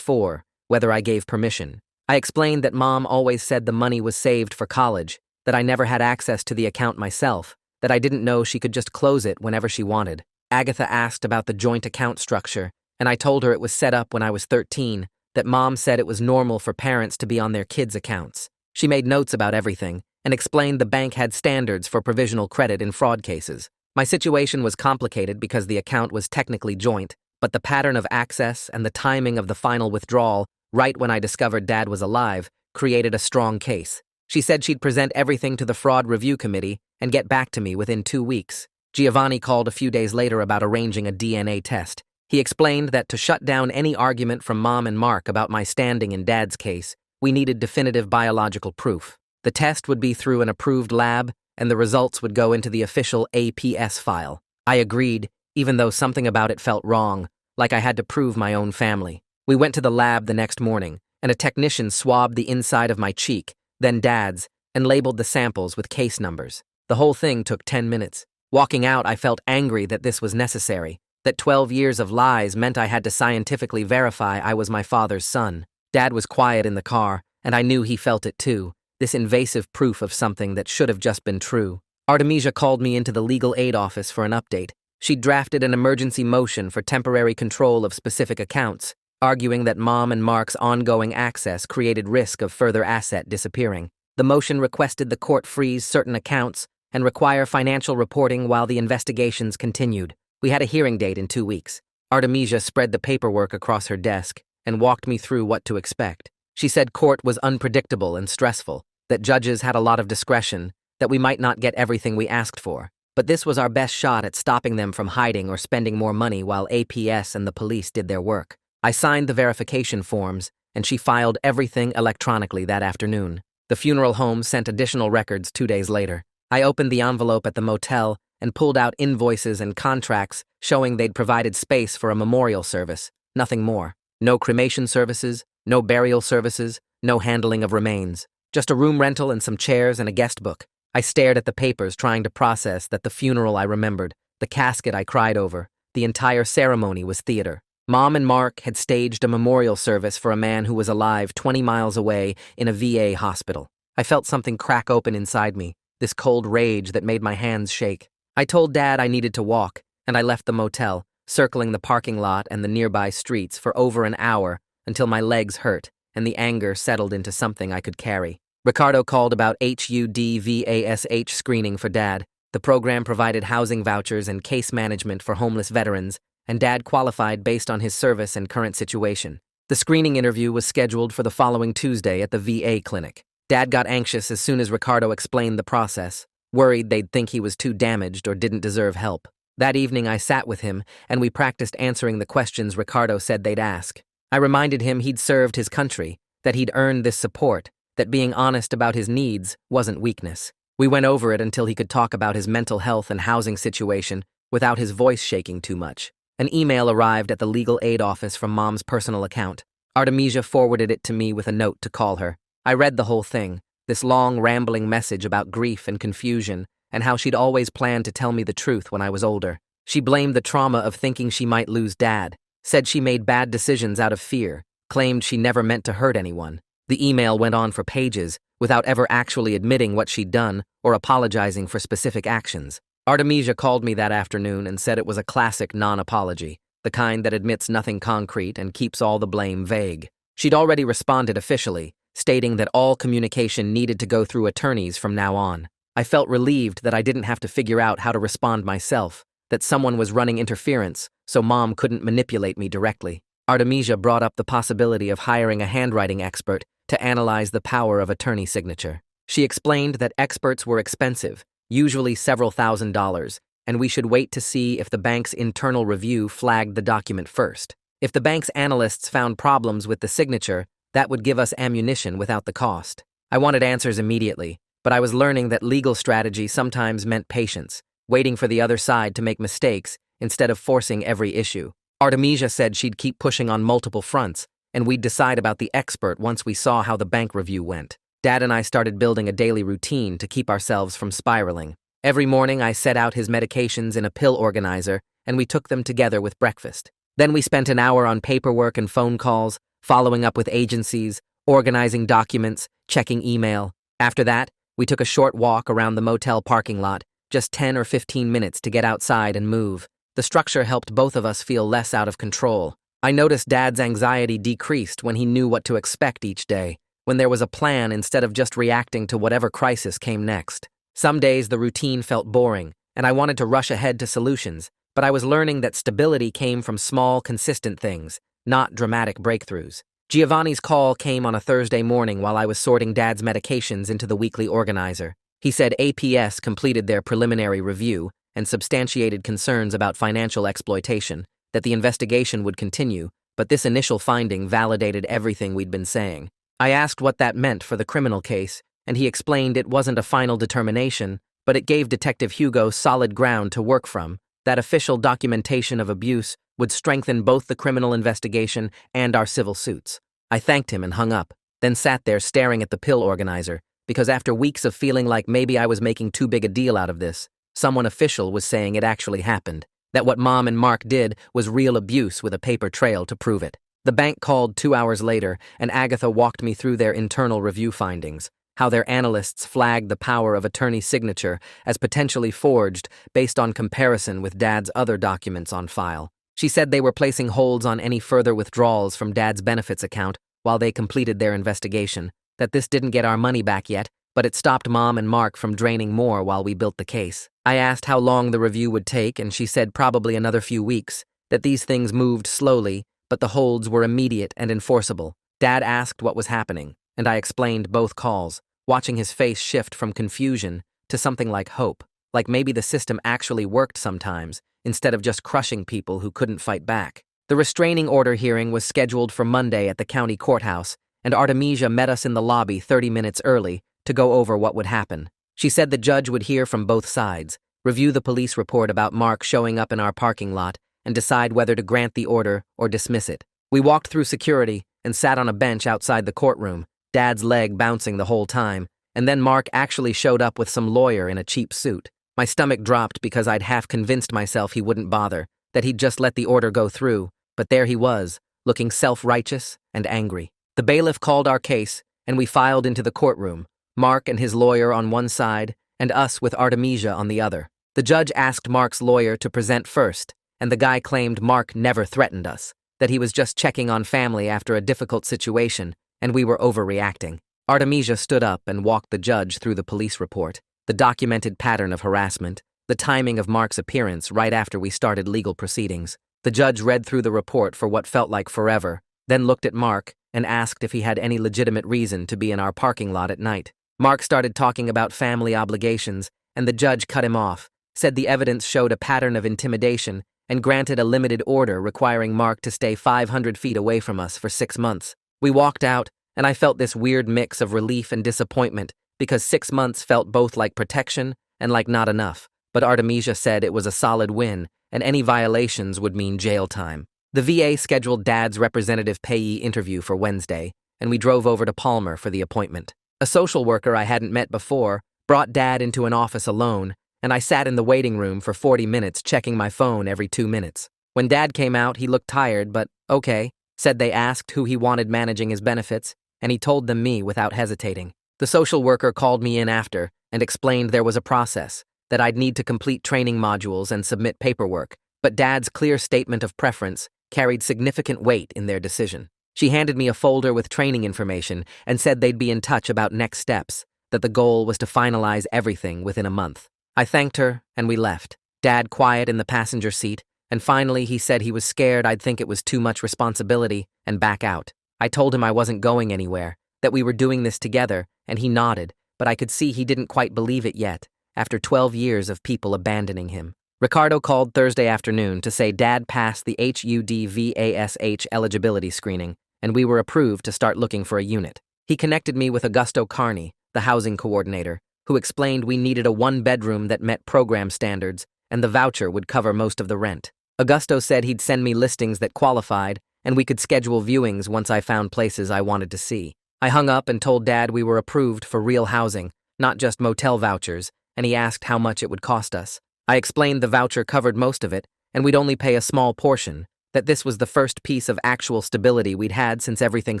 for, whether I gave permission. I explained that Mom always said the money was saved for college, that I never had access to the account myself, that I didn't know she could just close it whenever she wanted. Agatha asked about the joint account structure, and I told her it was set up when I was 13, that Mom said it was normal for parents to be on their kids' accounts. She made notes about everything, and explained the bank had standards for provisional credit in fraud cases. My situation was complicated because the account was technically joint, but the pattern of access and the timing of the final withdrawal, right when I discovered Dad was alive, created a strong case. She said she'd present everything to the fraud review committee and get back to me within 2 weeks. Giovanni called a few days later about arranging a DNA test. He explained that to shut down any argument from Mom and Mark about my standing in Dad's case, we needed definitive biological proof. The test would be through an approved lab, and the results would go into the official APS file. I agreed, even though something about it felt wrong, like I had to prove my own family. We went to the lab the next morning, and a technician swabbed the inside of my cheek, then Dad's, and labeled the samples with case numbers. The whole thing took 10 minutes. Walking out, I felt angry that this was necessary, that 12 years of lies meant I had to scientifically verify I was my father's son. Dad was quiet in the car, and I knew he felt it too, this invasive proof of something that should have just been true. Artemisia called me into the legal aid office for an update. She'd drafted an emergency motion for temporary control of specific accounts, arguing that Mom and Mark's ongoing access created risk of further asset disappearing. The motion requested the court freeze certain accounts and require financial reporting while the investigations continued. We had a hearing date in 2 weeks. Artemisia spread the paperwork across her desk and walked me through what to expect. She said court was unpredictable and stressful, that judges had a lot of discretion, that we might not get everything we asked for, but this was our best shot at stopping them from hiding or spending more money while APS and the police did their work. I signed the verification forms, and she filed everything electronically that afternoon. The funeral home sent additional records 2 days later. I opened the envelope at the motel and pulled out invoices and contracts showing they'd provided space for a memorial service, nothing more. No cremation services, no burial services, no handling of remains. Just a room rental and some chairs and a guest book. I stared at the papers trying to process that the funeral I remembered, the casket I cried over, the entire ceremony was theater. Mom and Mark had staged a memorial service for a man who was alive 20 miles away in a VA hospital. I felt something crack open inside me, this cold rage that made my hands shake. I told Dad I needed to walk, and I left the motel, circling the parking lot and the nearby streets for over an hour until my legs hurt and the anger settled into something I could carry. Ricardo called about HUDVASH screening for Dad. The program provided housing vouchers and case management for homeless veterans, and Dad qualified based on his service and current situation. The screening interview was scheduled for the following Tuesday at the VA clinic. Dad got anxious as soon as Ricardo explained the process, worried they'd think he was too damaged or didn't deserve help. That evening I sat with him, and we practiced answering the questions Ricardo said they'd ask. I reminded him he'd served his country, that he'd earned this support, that being honest about his needs wasn't weakness. We went over it until he could talk about his mental health and housing situation without his voice shaking too much. An email arrived at the legal aid office from Mom's personal account. Artemisia forwarded it to me with a note to call her. I read the whole thing, this long, rambling message about grief and confusion, and how she'd always planned to tell me the truth when I was older. She blamed the trauma of thinking she might lose Dad, said she made bad decisions out of fear, claimed she never meant to hurt anyone. The email went on for pages, without ever actually admitting what she'd done or apologizing for specific actions. Artemisia called me that afternoon and said it was a classic non-apology, the kind that admits nothing concrete and keeps all the blame vague. She'd already responded officially, stating that all communication needed to go through attorneys from now on. I felt relieved that I didn't have to figure out how to respond myself, that someone was running interference so Mom couldn't manipulate me directly. Artemisia brought up the possibility of hiring a handwriting expert to analyze the power of attorney signature. She explained that experts were expensive, usually several $1,000s, and we should wait to see if the bank's internal review flagged the document first. If the bank's analysts found problems with the signature, that would give us ammunition without the cost. I wanted answers immediately, but I was learning that legal strategy sometimes meant patience, waiting for the other side to make mistakes instead of forcing every issue. Artemisia said she'd keep pushing on multiple fronts, and we'd decide about the expert once we saw how the bank review went. Dad and I started building a daily routine to keep ourselves from spiraling. Every morning I set out his medications in a pill organizer, and we took them together with breakfast. Then we spent an hour on paperwork and phone calls, following up with agencies, organizing documents, checking email. After that, we took a short walk around the motel parking lot, just 10 or 15 minutes to get outside and move. The structure helped both of us feel less out of control. I noticed Dad's anxiety decreased when he knew what to expect each day, when there was a plan instead of just reacting to whatever crisis came next. Some days the routine felt boring, and I wanted to rush ahead to solutions, but I was learning that stability came from small, consistent things, not dramatic breakthroughs. Giovanni's call came on a Thursday morning while I was sorting Dad's medications into the weekly organizer. He said APS completed their preliminary review and substantiated concerns about financial exploitation, that the investigation would continue, but this initial finding validated everything we'd been saying. I asked what that meant for the criminal case, and he explained it wasn't a final determination, but it gave Detective Hugo solid ground to work from, that official documentation of abuse would strengthen both the criminal investigation and our civil suits. I thanked him and hung up, then sat there staring at the pill organizer, because after weeks of feeling like maybe I was making too big a deal out of this, Someone official was saying it actually happened, that what Mom and Mark did was real abuse with a paper trail to prove it. The bank called 2 hours later, and Agatha walked me through their internal review findings, how their analysts flagged the power of attorney's signature as potentially forged based on comparison with Dad's other documents on file. She said they were placing holds on any further withdrawals from Dad's benefits account while they completed their investigation, that this didn't get our money back yet, but it stopped Mom and Mark from draining more while we built the case. I asked how long the review would take, and she said probably another few weeks, that these things moved slowly, but the holds were immediate and enforceable. Dad asked what was happening, and I explained both calls, watching his face shift from confusion to something like hope, like maybe the system actually worked sometimes, instead of just crushing people who couldn't fight back. The restraining order hearing was scheduled for Monday at the county courthouse, and Artemisia met us in the lobby 30 minutes early to go over what would happen. She said the judge would hear from both sides, review the police report about Mark showing up in our parking lot, and decide whether to grant the order or dismiss it. We walked through security and sat on a bench outside the courtroom, Dad's leg bouncing the whole time, and then Mark actually showed up with some lawyer in a cheap suit. My stomach dropped because I'd half convinced myself he wouldn't bother, that he'd just let the order go through, but there he was, looking self-righteous and angry. The bailiff called our case, and we filed into the courtroom, Mark and his lawyer on one side, and us with Artemisia on the other. The judge asked Mark's lawyer to present first, and the guy claimed Mark never threatened us, that he was just checking on family after a difficult situation, and we were overreacting. Artemisia stood up and walked the judge through the police report, the documented pattern of harassment, the timing of Mark's appearance right after we started legal proceedings. The judge read through the report for what felt like forever, then looked at Mark and asked if he had any legitimate reason to be in our parking lot at night. Mark started talking about family obligations, and the judge cut him off, said the evidence showed a pattern of intimidation, and granted a limited order requiring Mark to stay 500 feet away from us for 6 months. We walked out, and I felt this weird mix of relief and disappointment because 6 months felt both like protection and like not enough, but Artemisia said it was a solid win, and any violations would mean jail time. The VA scheduled Dad's representative payee interview for Wednesday, and we drove over to Palmer for the appointment. A social worker I hadn't met before brought Dad into an office alone, and I sat in the waiting room for 40 minutes checking my phone every 2 minutes. When Dad came out, he looked tired, but okay, said they asked who he wanted managing his benefits, and he told them me without hesitating. The social worker called me in after and explained there was a process, that I'd need to complete training modules and submit paperwork, but Dad's clear statement of preference carried significant weight in their decision. She handed me a folder with training information and said they'd be in touch about next steps, that the goal was to finalize everything within a month. I thanked her, and we left, Dad quiet in the passenger seat, and finally he said he was scared I'd think it was too much responsibility and back out. I told him I wasn't going anywhere, that we were doing this together, and he nodded, but I could see he didn't quite believe it yet, after 12 years of people abandoning him. Ricardo called Thursday afternoon to say Dad passed the HUD-VASH eligibility screening, and we were approved to start looking for a unit. He connected me with Augusto Carney, the housing coordinator, who explained we needed a 1-bedroom that met program standards, and the voucher would cover most of the rent. Augusto said he'd send me listings that qualified, and we could schedule viewings once I found places I wanted to see. I hung up and told Dad we were approved for real housing, not just motel vouchers, and he asked how much it would cost us. I explained the voucher covered most of it, and we'd only pay a small portion, that this was the first piece of actual stability we'd had since everything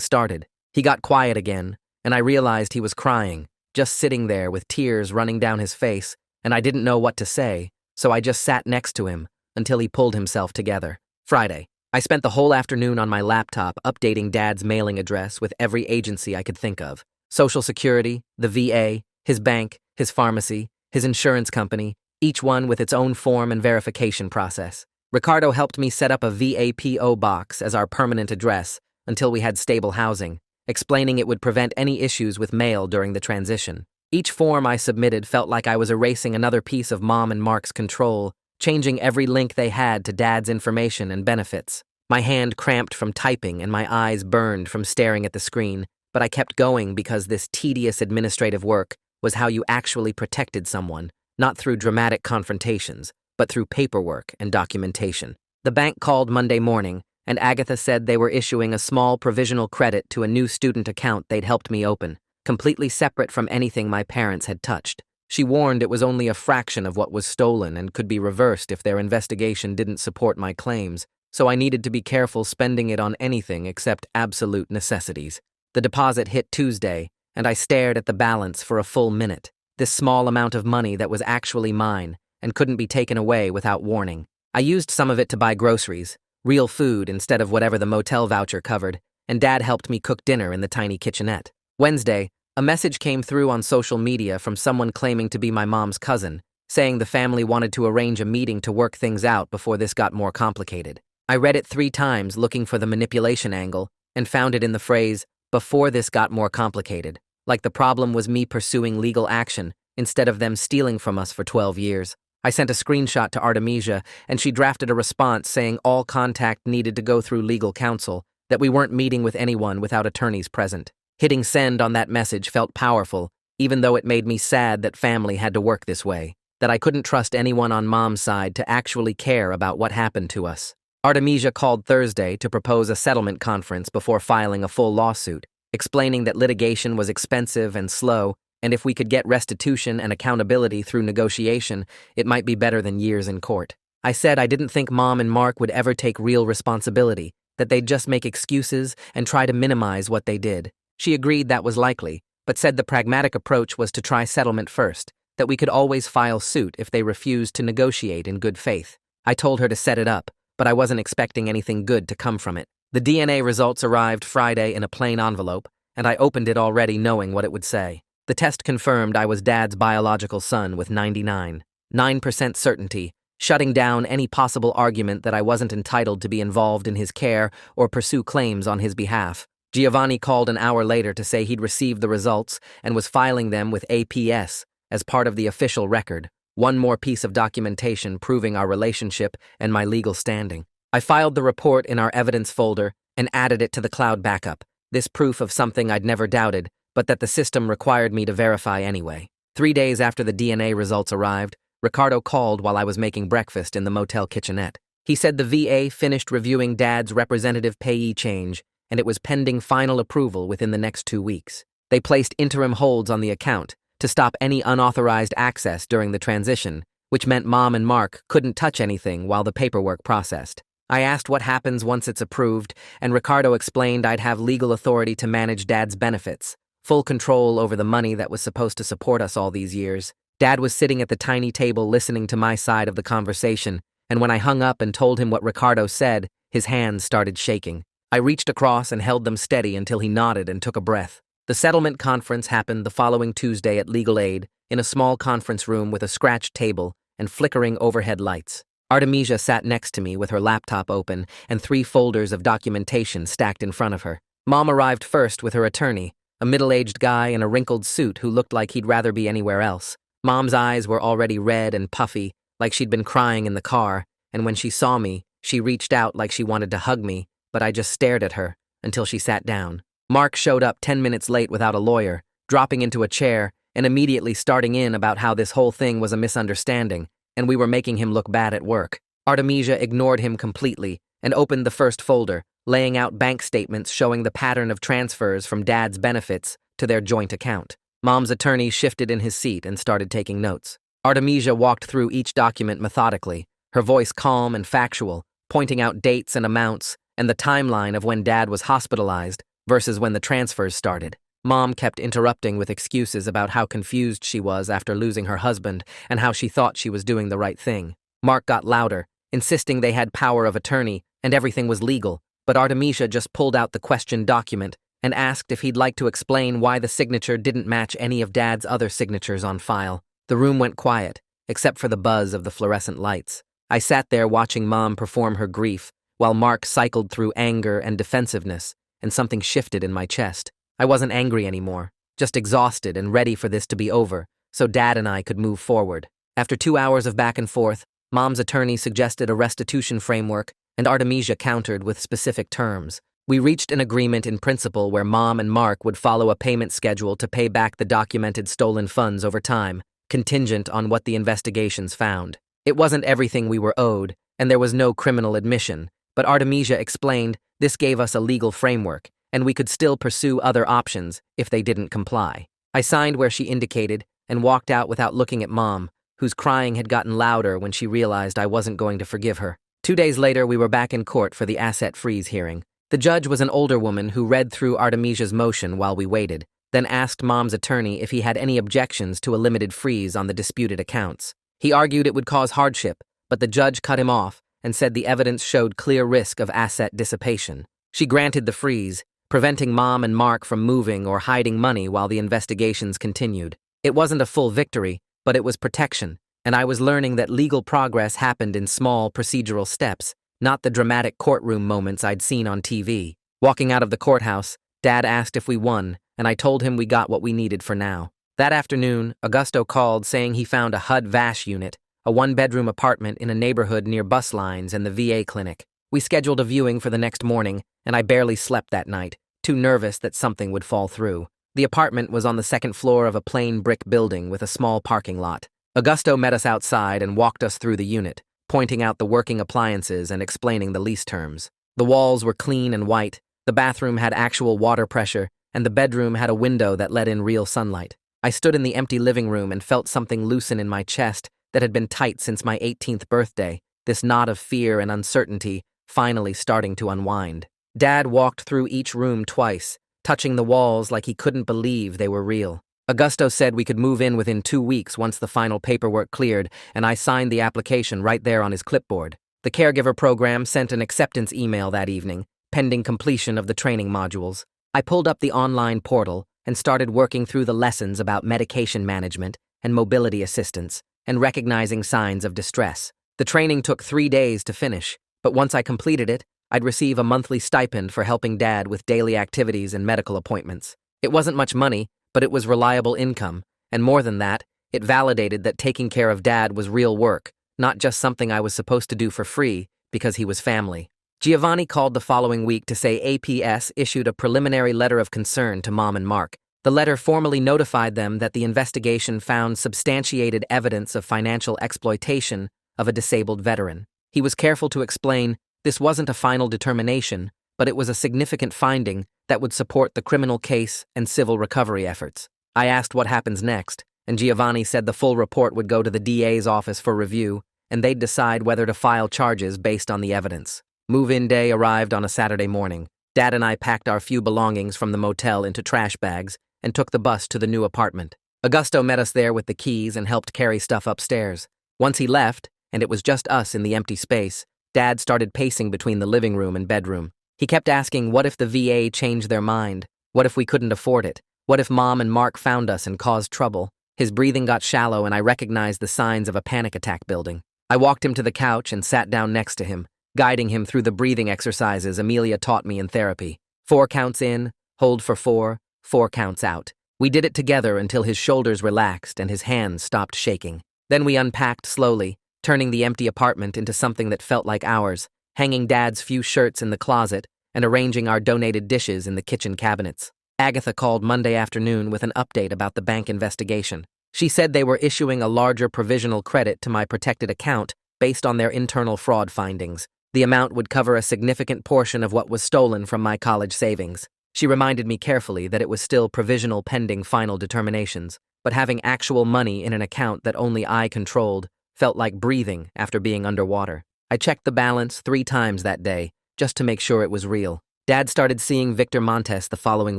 started. He got quiet again, and I realized he was crying, just sitting there with tears running down his face, and I didn't know what to say, so I just sat next to him until he pulled himself together. Friday. I spent the whole afternoon on my laptop updating Dad's mailing address with every agency I could think of. Social Security, the VA, his bank, his pharmacy, his insurance company, each one with its own form and verification process. Ricardo helped me set up a VAPO box as our permanent address until we had stable housing, explaining it would prevent any issues with mail during the transition. Each form I submitted felt like I was erasing another piece of Mom and Mark's control, changing every link they had to Dad's information and benefits. My hand cramped from typing and my eyes burned from staring at the screen, but I kept going because this tedious administrative work was how you actually protected someone, not through dramatic confrontations, but through paperwork and documentation. The bank called Monday morning, and Agatha said they were issuing a small provisional credit to a new student account they'd helped me open, completely separate from anything my parents had touched. She warned it was only a fraction of what was stolen and could be reversed if their investigation didn't support my claims, so I needed to be careful spending it on anything except absolute necessities. The deposit hit Tuesday, and I stared at the balance for a full minute. This small amount of money that was actually mine and couldn't be taken away without warning. I used some of it to buy groceries, real food instead of whatever the motel voucher covered, and Dad helped me cook dinner in the tiny kitchenette. Wednesday, a message came through on social media from someone claiming to be my mom's cousin, saying the family wanted to arrange a meeting to work things out before this got more complicated. I read it 3 times looking for the manipulation angle and found it in the phrase, "before this got more complicated," like the problem was me pursuing legal action instead of them stealing from us for 12 years. I sent a screenshot to Artemisia, and she drafted a response saying all contact needed to go through legal counsel, that we weren't meeting with anyone without attorneys present. Hitting send on that message felt powerful, even though it made me sad that family had to work this way, that I couldn't trust anyone on Mom's side to actually care about what happened to us. Artemisia called Thursday to propose a settlement conference before filing a full lawsuit, explaining that litigation was expensive and slow, and if we could get restitution and accountability through negotiation, it might be better than years in court. I said I didn't think Mom and Mark would ever take real responsibility, that they'd just make excuses and try to minimize what they did. She agreed that was likely, but said the pragmatic approach was to try settlement first, that we could always file suit if they refused to negotiate in good faith. I told her to set it up, but I wasn't expecting anything good to come from it. The DNA results arrived Friday in a plain envelope, and I opened it already knowing what it would say. The test confirmed I was Dad's biological son with 99.9% certainty, shutting down any possible argument that I wasn't entitled to be involved in his care or pursue claims on his behalf. Giovanni called an hour later to say he'd received the results and was filing them with APS as part of the official record, one more piece of documentation proving our relationship and my legal standing. I filed the report in our evidence folder and added it to the cloud backup, this proof of something I'd never doubted, but that the system required me to verify anyway. 3 days after the DNA results arrived, Ricardo called while I was making breakfast in the motel kitchenette. He said the VA finished reviewing Dad's representative payee change, and it was pending final approval within the next 2 weeks. They placed interim holds on the account to stop any unauthorized access during the transition, which meant Mom and Mark couldn't touch anything while the paperwork processed. I asked what happens once it's approved, and Ricardo explained I'd have legal authority to manage Dad's benefits, full control over the money that was supposed to support us all these years. Dad was sitting at the tiny table listening to my side of the conversation, and when I hung up and told him what Ricardo said, his hands started shaking. I reached across and held them steady until he nodded and took a breath. The settlement conference happened the following Tuesday at Legal Aid in a small conference room with a scratched table and flickering overhead lights. Artemisia sat next to me with her laptop open and 3 folders of documentation stacked in front of her. Mom arrived first with her attorney, a middle-aged guy in a wrinkled suit who looked like he'd rather be anywhere else. Mom's eyes were already red and puffy, like she'd been crying in the car, and when she saw me, she reached out like she wanted to hug me, but I just stared at her until she sat down. Mark showed up 10 minutes late without a lawyer, dropping into a chair and immediately starting in about how this whole thing was a misunderstanding, and we were making him look bad at work. Artemisia ignored him completely and opened the first folder, laying out bank statements showing the pattern of transfers from Dad's benefits to their joint account. Mom's attorney shifted in his seat and started taking notes. Artemisia walked through each document methodically, her voice calm and factual, pointing out dates and amounts and the timeline of when Dad was hospitalized versus when the transfers started. Mom kept interrupting with excuses about how confused she was after losing her husband and how she thought she was doing the right thing. Mark got louder, insisting they had power of attorney and everything was legal, but Artemisia just pulled out the questioned document and asked if he'd like to explain why the signature didn't match any of Dad's other signatures on file. The room went quiet, except for the buzz of the fluorescent lights. I sat there watching Mom perform her grief, while Mark cycled through anger and defensiveness, and something shifted in my chest. I wasn't angry anymore, just exhausted and ready for this to be over, so Dad and I could move forward. After 2 hours of back and forth, Mom's attorney suggested a restitution framework, and Artemisia countered with specific terms. We reached an agreement in principle where Mom and Mark would follow a payment schedule to pay back the documented stolen funds over time, contingent on what the investigations found. It wasn't everything we were owed, and there was no criminal admission, but Artemisia explained this gave us a legal framework, and we could still pursue other options if they didn't comply. I signed where she indicated and walked out without looking at Mom, whose crying had gotten louder when she realized I wasn't going to forgive her. 2 days later, we were back in court for the asset freeze hearing. The judge was an older woman who read through Artemisia's motion while we waited, then asked Mom's attorney if he had any objections to a limited freeze on the disputed accounts. He argued it would cause hardship, but the judge cut him off and said the evidence showed clear risk of asset dissipation. She granted the freeze, preventing Mom and Mark from moving or hiding money while the investigations continued. It wasn't a full victory, but it was protection, and I was learning that legal progress happened in small procedural steps, not the dramatic courtroom moments I'd seen on TV. Walking out of the courthouse, Dad asked if we won, and I told him we got what we needed for now. That afternoon, Augusto called saying he found a HUD-VASH unit, a one-bedroom apartment in a neighborhood near bus lines and the VA clinic. We scheduled a viewing for the next morning, and I barely slept that night, too nervous that something would fall through. The apartment was on the second floor of a plain brick building with a small parking lot. Augusto met us outside and walked us through the unit, pointing out the working appliances and explaining the lease terms. The walls were clean and white, the bathroom had actual water pressure, and the bedroom had a window that let in real sunlight. I stood in the empty living room and felt something loosen in my chest that had been tight since my 18th birthday, this knot of fear and uncertainty finally starting to unwind. Dad walked through each room twice, touching the walls like he couldn't believe they were real. Augusto said we could move in within 2 weeks once the final paperwork cleared, and I signed the application right there on his clipboard. The caregiver program sent an acceptance email that evening, pending completion of the training modules. I pulled up the online portal and started working through the lessons about medication management and mobility assistance and recognizing signs of distress. The training took 3 days to finish, but once I completed it, I'd receive a monthly stipend for helping Dad with daily activities and medical appointments. It wasn't much money, but it was reliable income, and more than that, it validated that taking care of Dad was real work, not just something I was supposed to do for free because he was family. Giovanni called the following week to say APS issued a preliminary letter of concern to Mom and Mark. The letter formally notified them that the investigation found substantiated evidence of financial exploitation of a disabled veteran. He was careful to explain this wasn't a final determination, but it was a significant finding that would support the criminal case and civil recovery efforts. I asked what happens next, and Giovanni said the full report would go to the DA's office for review, and they'd decide whether to file charges based on the evidence. Move-in day arrived on a Saturday morning. Dad and I packed our few belongings from the motel into trash bags and took the bus to the new apartment. Augusto met us there with the keys and helped carry stuff upstairs. Once he left, and it was just us in the empty space, Dad started pacing between the living room and bedroom. He kept asking what if the VA changed their mind? What if we couldn't afford it? What if Mom and Mark found us and caused trouble? His breathing got shallow and I recognized the signs of a panic attack building. I walked him to the couch and sat down next to him, guiding him through the breathing exercises Amelia taught me in therapy. 4 counts in, hold for 4, 4 counts out. We did it together until his shoulders relaxed and his hands stopped shaking. Then we unpacked slowly, turning the empty apartment into something that felt like ours, hanging Dad's few shirts in the closet and arranging our donated dishes in the kitchen cabinets. Agatha called Monday afternoon with an update about the bank investigation. She said they were issuing a larger provisional credit to my protected account based on their internal fraud findings. The amount would cover a significant portion of what was stolen from my college savings. She reminded me carefully that it was still provisional pending final determinations, but having actual money in an account that only I controlled felt like breathing after being underwater. I checked the balance 3 times that day, just to make sure it was real. Dad started seeing Victor Montes the following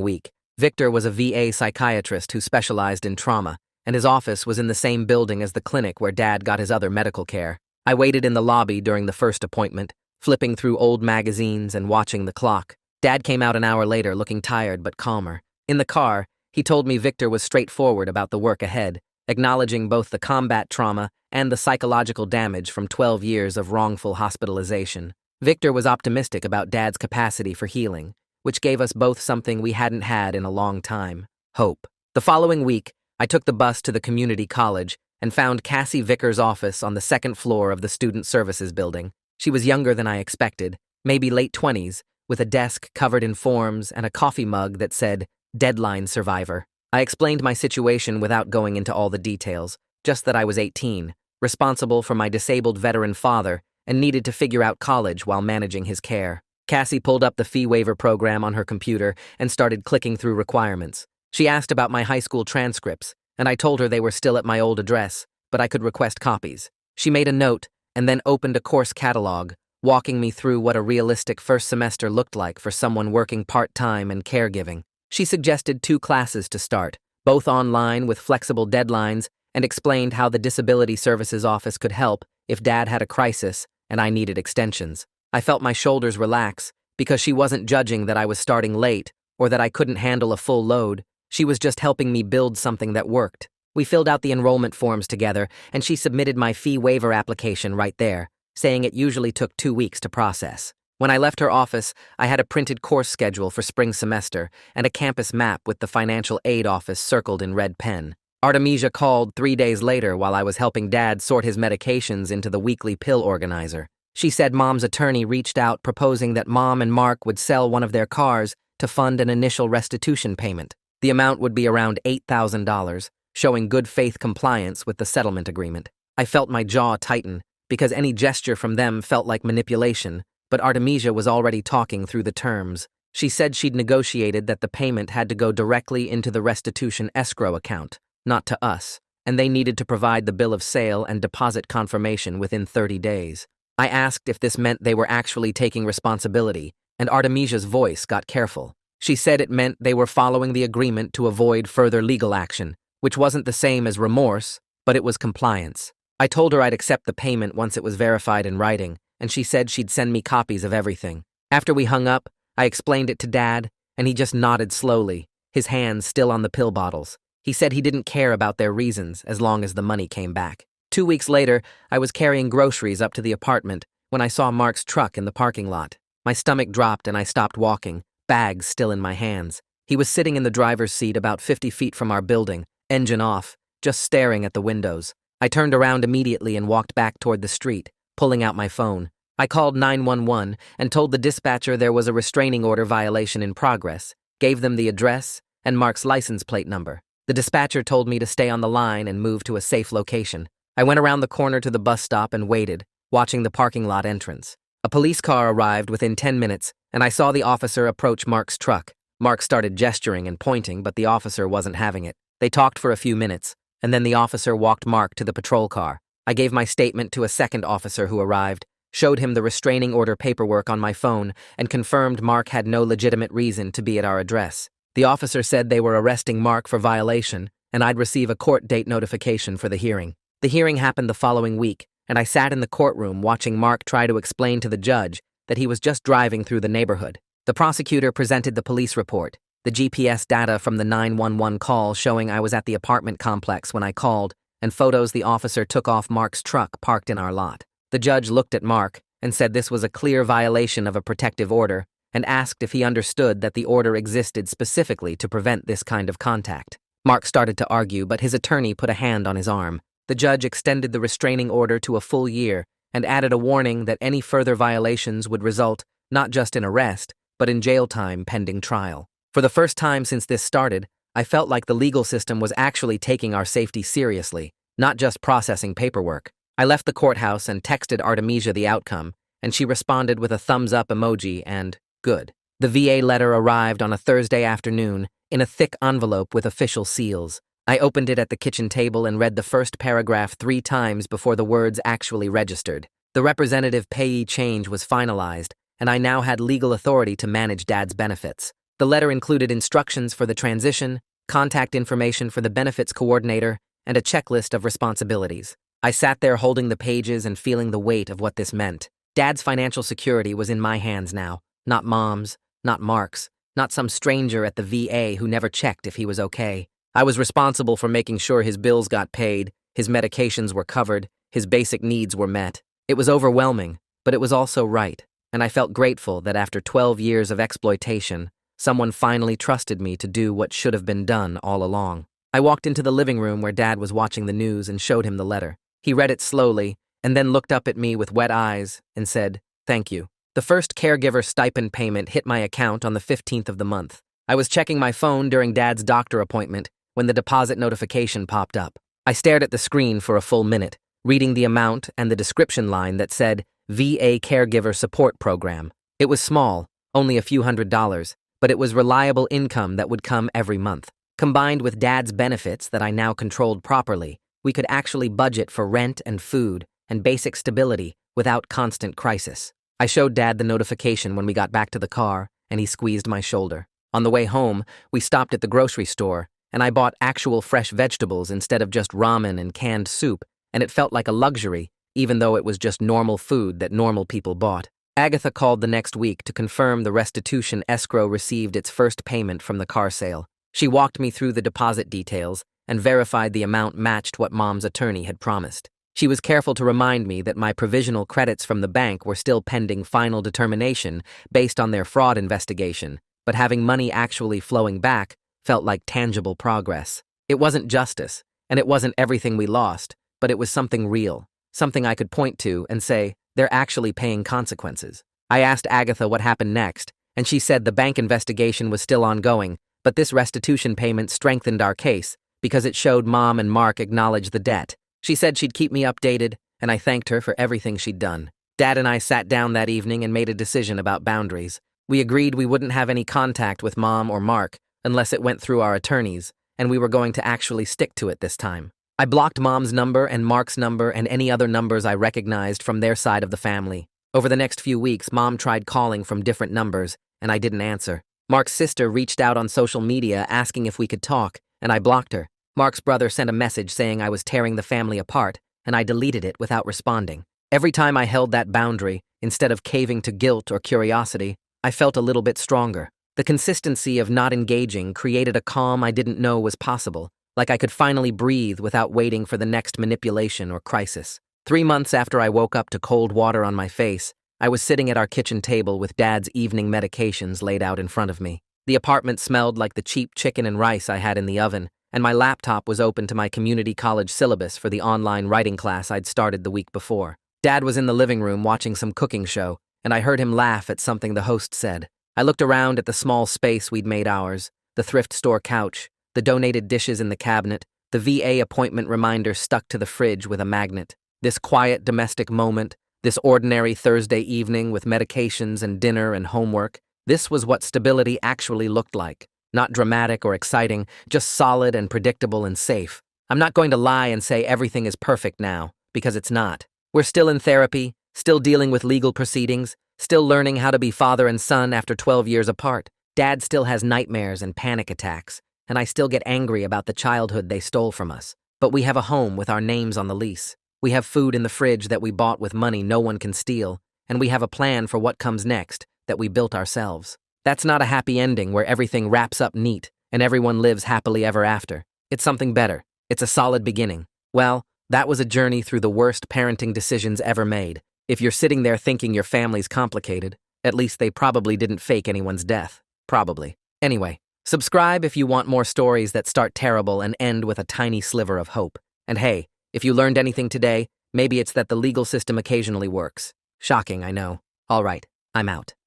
week. Victor was a VA psychiatrist who specialized in trauma, and his office was in the same building as the clinic where Dad got his other medical care. I waited in the lobby during the first appointment, flipping through old magazines and watching the clock. Dad came out an hour later looking tired but calmer. In the car, he told me Victor was straightforward about the work ahead, acknowledging both the combat trauma and the psychological damage from 12 years of wrongful hospitalization. Victor was optimistic about Dad's capacity for healing, which gave us both something we hadn't had in a long time: hope. The following week, I took the bus to the community college and found Cassie Vickers' office on the 2nd floor of the Student Services building. She was younger than I expected, maybe late 20s, with a desk covered in forms and a coffee mug that said, "Deadline Survivor." I explained my situation without going into all the details, just that I was 18, responsible for my disabled veteran father, and needed to figure out college while managing his care. Cassie pulled up the fee waiver program on her computer and started clicking through requirements. She asked about my high school transcripts, and I told her they were still at my old address, but I could request copies. She made a note and then opened a course catalog, walking me through what a realistic first semester looked like for someone working part-time and caregiving. She suggested 2 classes to start, both online with flexible deadlines, and explained how the Disability Services Office could help if Dad had a crisis and I needed extensions. I felt my shoulders relax because she wasn't judging that I was starting late or that I couldn't handle a full load. She was just helping me build something that worked. We filled out the enrollment forms together, and she submitted my fee waiver application right there, saying it usually took 2 weeks to process. When I left her office, I had a printed course schedule for spring semester and a campus map with the financial aid office circled in red pen. Artemisia called 3 days later while I was helping Dad sort his medications into the weekly pill organizer. She said Mom's attorney reached out proposing that Mom and Mark would sell one of their cars to fund an initial restitution payment. The amount would be around $8,000, showing good faith compliance with the settlement agreement. I felt my jaw tighten because any gesture from them felt like manipulation, but Artemisia was already talking through the terms. She said she'd negotiated that the payment had to go directly into the restitution escrow account, not to us, and they needed to provide the bill of sale and deposit confirmation within 30 days. I asked if this meant they were actually taking responsibility, and Artemisia's voice got careful. She said it meant they were following the agreement to avoid further legal action, which wasn't the same as remorse, but it was compliance. I told her I'd accept the payment once it was verified in writing, and she said she'd send me copies of everything. After we hung up, I explained it to Dad, and he just nodded slowly, his hands still on the pill bottles. He said he didn't care about their reasons as long as the money came back. 2 weeks later, I was carrying groceries up to the apartment when I saw Mark's truck in the parking lot. My stomach dropped and I stopped walking, bags still in my hands. He was sitting in the driver's seat about 50 feet from our building, engine off, just staring at the windows. I turned around immediately and walked back toward the street, pulling out my phone. I called 911 and told the dispatcher there was a restraining order violation in progress, gave them the address and Mark's license plate number. The dispatcher told me to stay on the line and move to a safe location. I went around the corner to the bus stop and waited, watching the parking lot entrance. A police car arrived within 10 minutes, and I saw the officer approach Mark's truck. Mark started gesturing and pointing, but the officer wasn't having it. They talked for a few minutes, and then the officer walked Mark to the patrol car. I gave my statement to a second officer who arrived, showed him the restraining order paperwork on my phone, and confirmed Mark had no legitimate reason to be at our address. The officer said they were arresting Mark for violation, and I'd receive a court date notification for the hearing. The hearing happened the following week, and I sat in the courtroom watching Mark try to explain to the judge that he was just driving through the neighborhood. The prosecutor presented the police report, the GPS data from the 911 call showing I was at the apartment complex when I called, and photos the officer took off Mark's truck parked in our lot. The judge looked at Mark and said this was a clear violation of a protective order and asked if he understood that the order existed specifically to prevent this kind of contact. Mark started to argue, but his attorney put a hand on his arm. The judge extended the restraining order to a full year and added a warning that any further violations would result not just in arrest, but in jail time pending trial. For the first time since this started, I felt like the legal system was actually taking our safety seriously, not just processing paperwork. I left the courthouse and texted Artemisia the outcome, and she responded with a thumbs-up emoji and good. The VA letter arrived on a Thursday afternoon in a thick envelope with official seals. I opened it at the kitchen table and read the first paragraph 3 times before the words actually registered. The representative payee change was finalized, and I now had legal authority to manage Dad's benefits. The letter included instructions for the transition, contact information for the benefits coordinator, and a checklist of responsibilities. I sat there holding the pages and feeling the weight of what this meant. Dad's financial security was in my hands now, not Mom's, not Mark's, not some stranger at the VA who never checked if he was okay. I was responsible for making sure his bills got paid, his medications were covered, his basic needs were met. It was overwhelming, but it was also right, and I felt grateful that after 12 years of exploitation, someone finally trusted me to do what should have been done all along. I walked into the living room where Dad was watching the news and showed him the letter. He read it slowly, and then looked up at me with wet eyes and said, "Thank you." The first caregiver stipend payment hit my account on the 15th of the month. I was checking my phone during Dad's doctor appointment when the deposit notification popped up. I stared at the screen for a full minute, reading the amount and the description line that said VA Caregiver Support Program. It was small, only a few $100s, but it was reliable income that would come every month. Combined with Dad's benefits that I now controlled properly, we could actually budget for rent and food and basic stability without constant crisis. I showed Dad the notification when we got back to the car, and he squeezed my shoulder. On the way home, we stopped at the grocery store, and I bought actual fresh vegetables instead of just ramen and canned soup, and it felt like a luxury, even though it was just normal food that normal people bought. Agatha called the next week to confirm the restitution escrow received its first payment from the car sale. She walked me through the deposit details and verified the amount matched what Mom's attorney had promised. She was careful to remind me that my provisional credits from the bank were still pending final determination based on their fraud investigation, but having money actually flowing back felt like tangible progress. It wasn't justice, and it wasn't everything we lost, but it was something real, something I could point to and say, they're actually paying consequences. I asked Agatha what happened next, and she said the bank investigation was still ongoing, but this restitution payment strengthened our case because it showed Mom and Mark acknowledge the debt. She said she'd keep me updated, and I thanked her for everything she'd done. Dad and I sat down that evening and made a decision about boundaries. We agreed we wouldn't have any contact with Mom or Mark unless it went through our attorneys, and we were going to actually stick to it this time. I blocked Mom's number and Mark's number and any other numbers I recognized from their side of the family. Over the next few weeks, Mom tried calling from different numbers, and I didn't answer. Mark's sister reached out on social media asking if we could talk, and I blocked her. Mark's brother sent a message saying I was tearing the family apart, and I deleted it without responding. Every time I held that boundary, instead of caving to guilt or curiosity, I felt a little bit stronger. The consistency of not engaging created a calm I didn't know was possible, like I could finally breathe without waiting for the next manipulation or crisis. 3 months after I woke up to cold water on my face, I was sitting at our kitchen table with Dad's evening medications laid out in front of me. The apartment smelled like the cheap chicken and rice I had in the oven, and my laptop was open to my community college syllabus for the online writing class I'd started the week before. Dad was in the living room watching some cooking show, and I heard him laugh at something the host said. I looked around at the small space we'd made ours, the thrift store couch, the donated dishes in the cabinet, the VA appointment reminder stuck to the fridge with a magnet. This quiet domestic moment, this ordinary Thursday evening with medications and dinner and homework, this was what stability actually looked like. Not dramatic or exciting, just solid and predictable and safe. I'm not going to lie and say everything is perfect now, because it's not. We're still in therapy, still dealing with legal proceedings, still learning how to be father and son after 12 years apart. Dad still has nightmares and panic attacks, and I still get angry about the childhood they stole from us. But we have a home with our names on the lease. We have food in the fridge that we bought with money no one can steal, and we have a plan for what comes next that we built ourselves. That's not a happy ending where everything wraps up neat and everyone lives happily ever after. It's something better. It's a solid beginning. Well, that was a journey through the worst parenting decisions ever made. If you're sitting there thinking your family's complicated, at least they probably didn't fake anyone's death. Probably. Anyway, subscribe if you want more stories that start terrible and end with a tiny sliver of hope. And hey, if you learned anything today, maybe it's that the legal system occasionally works. Shocking, I know. All right, I'm out.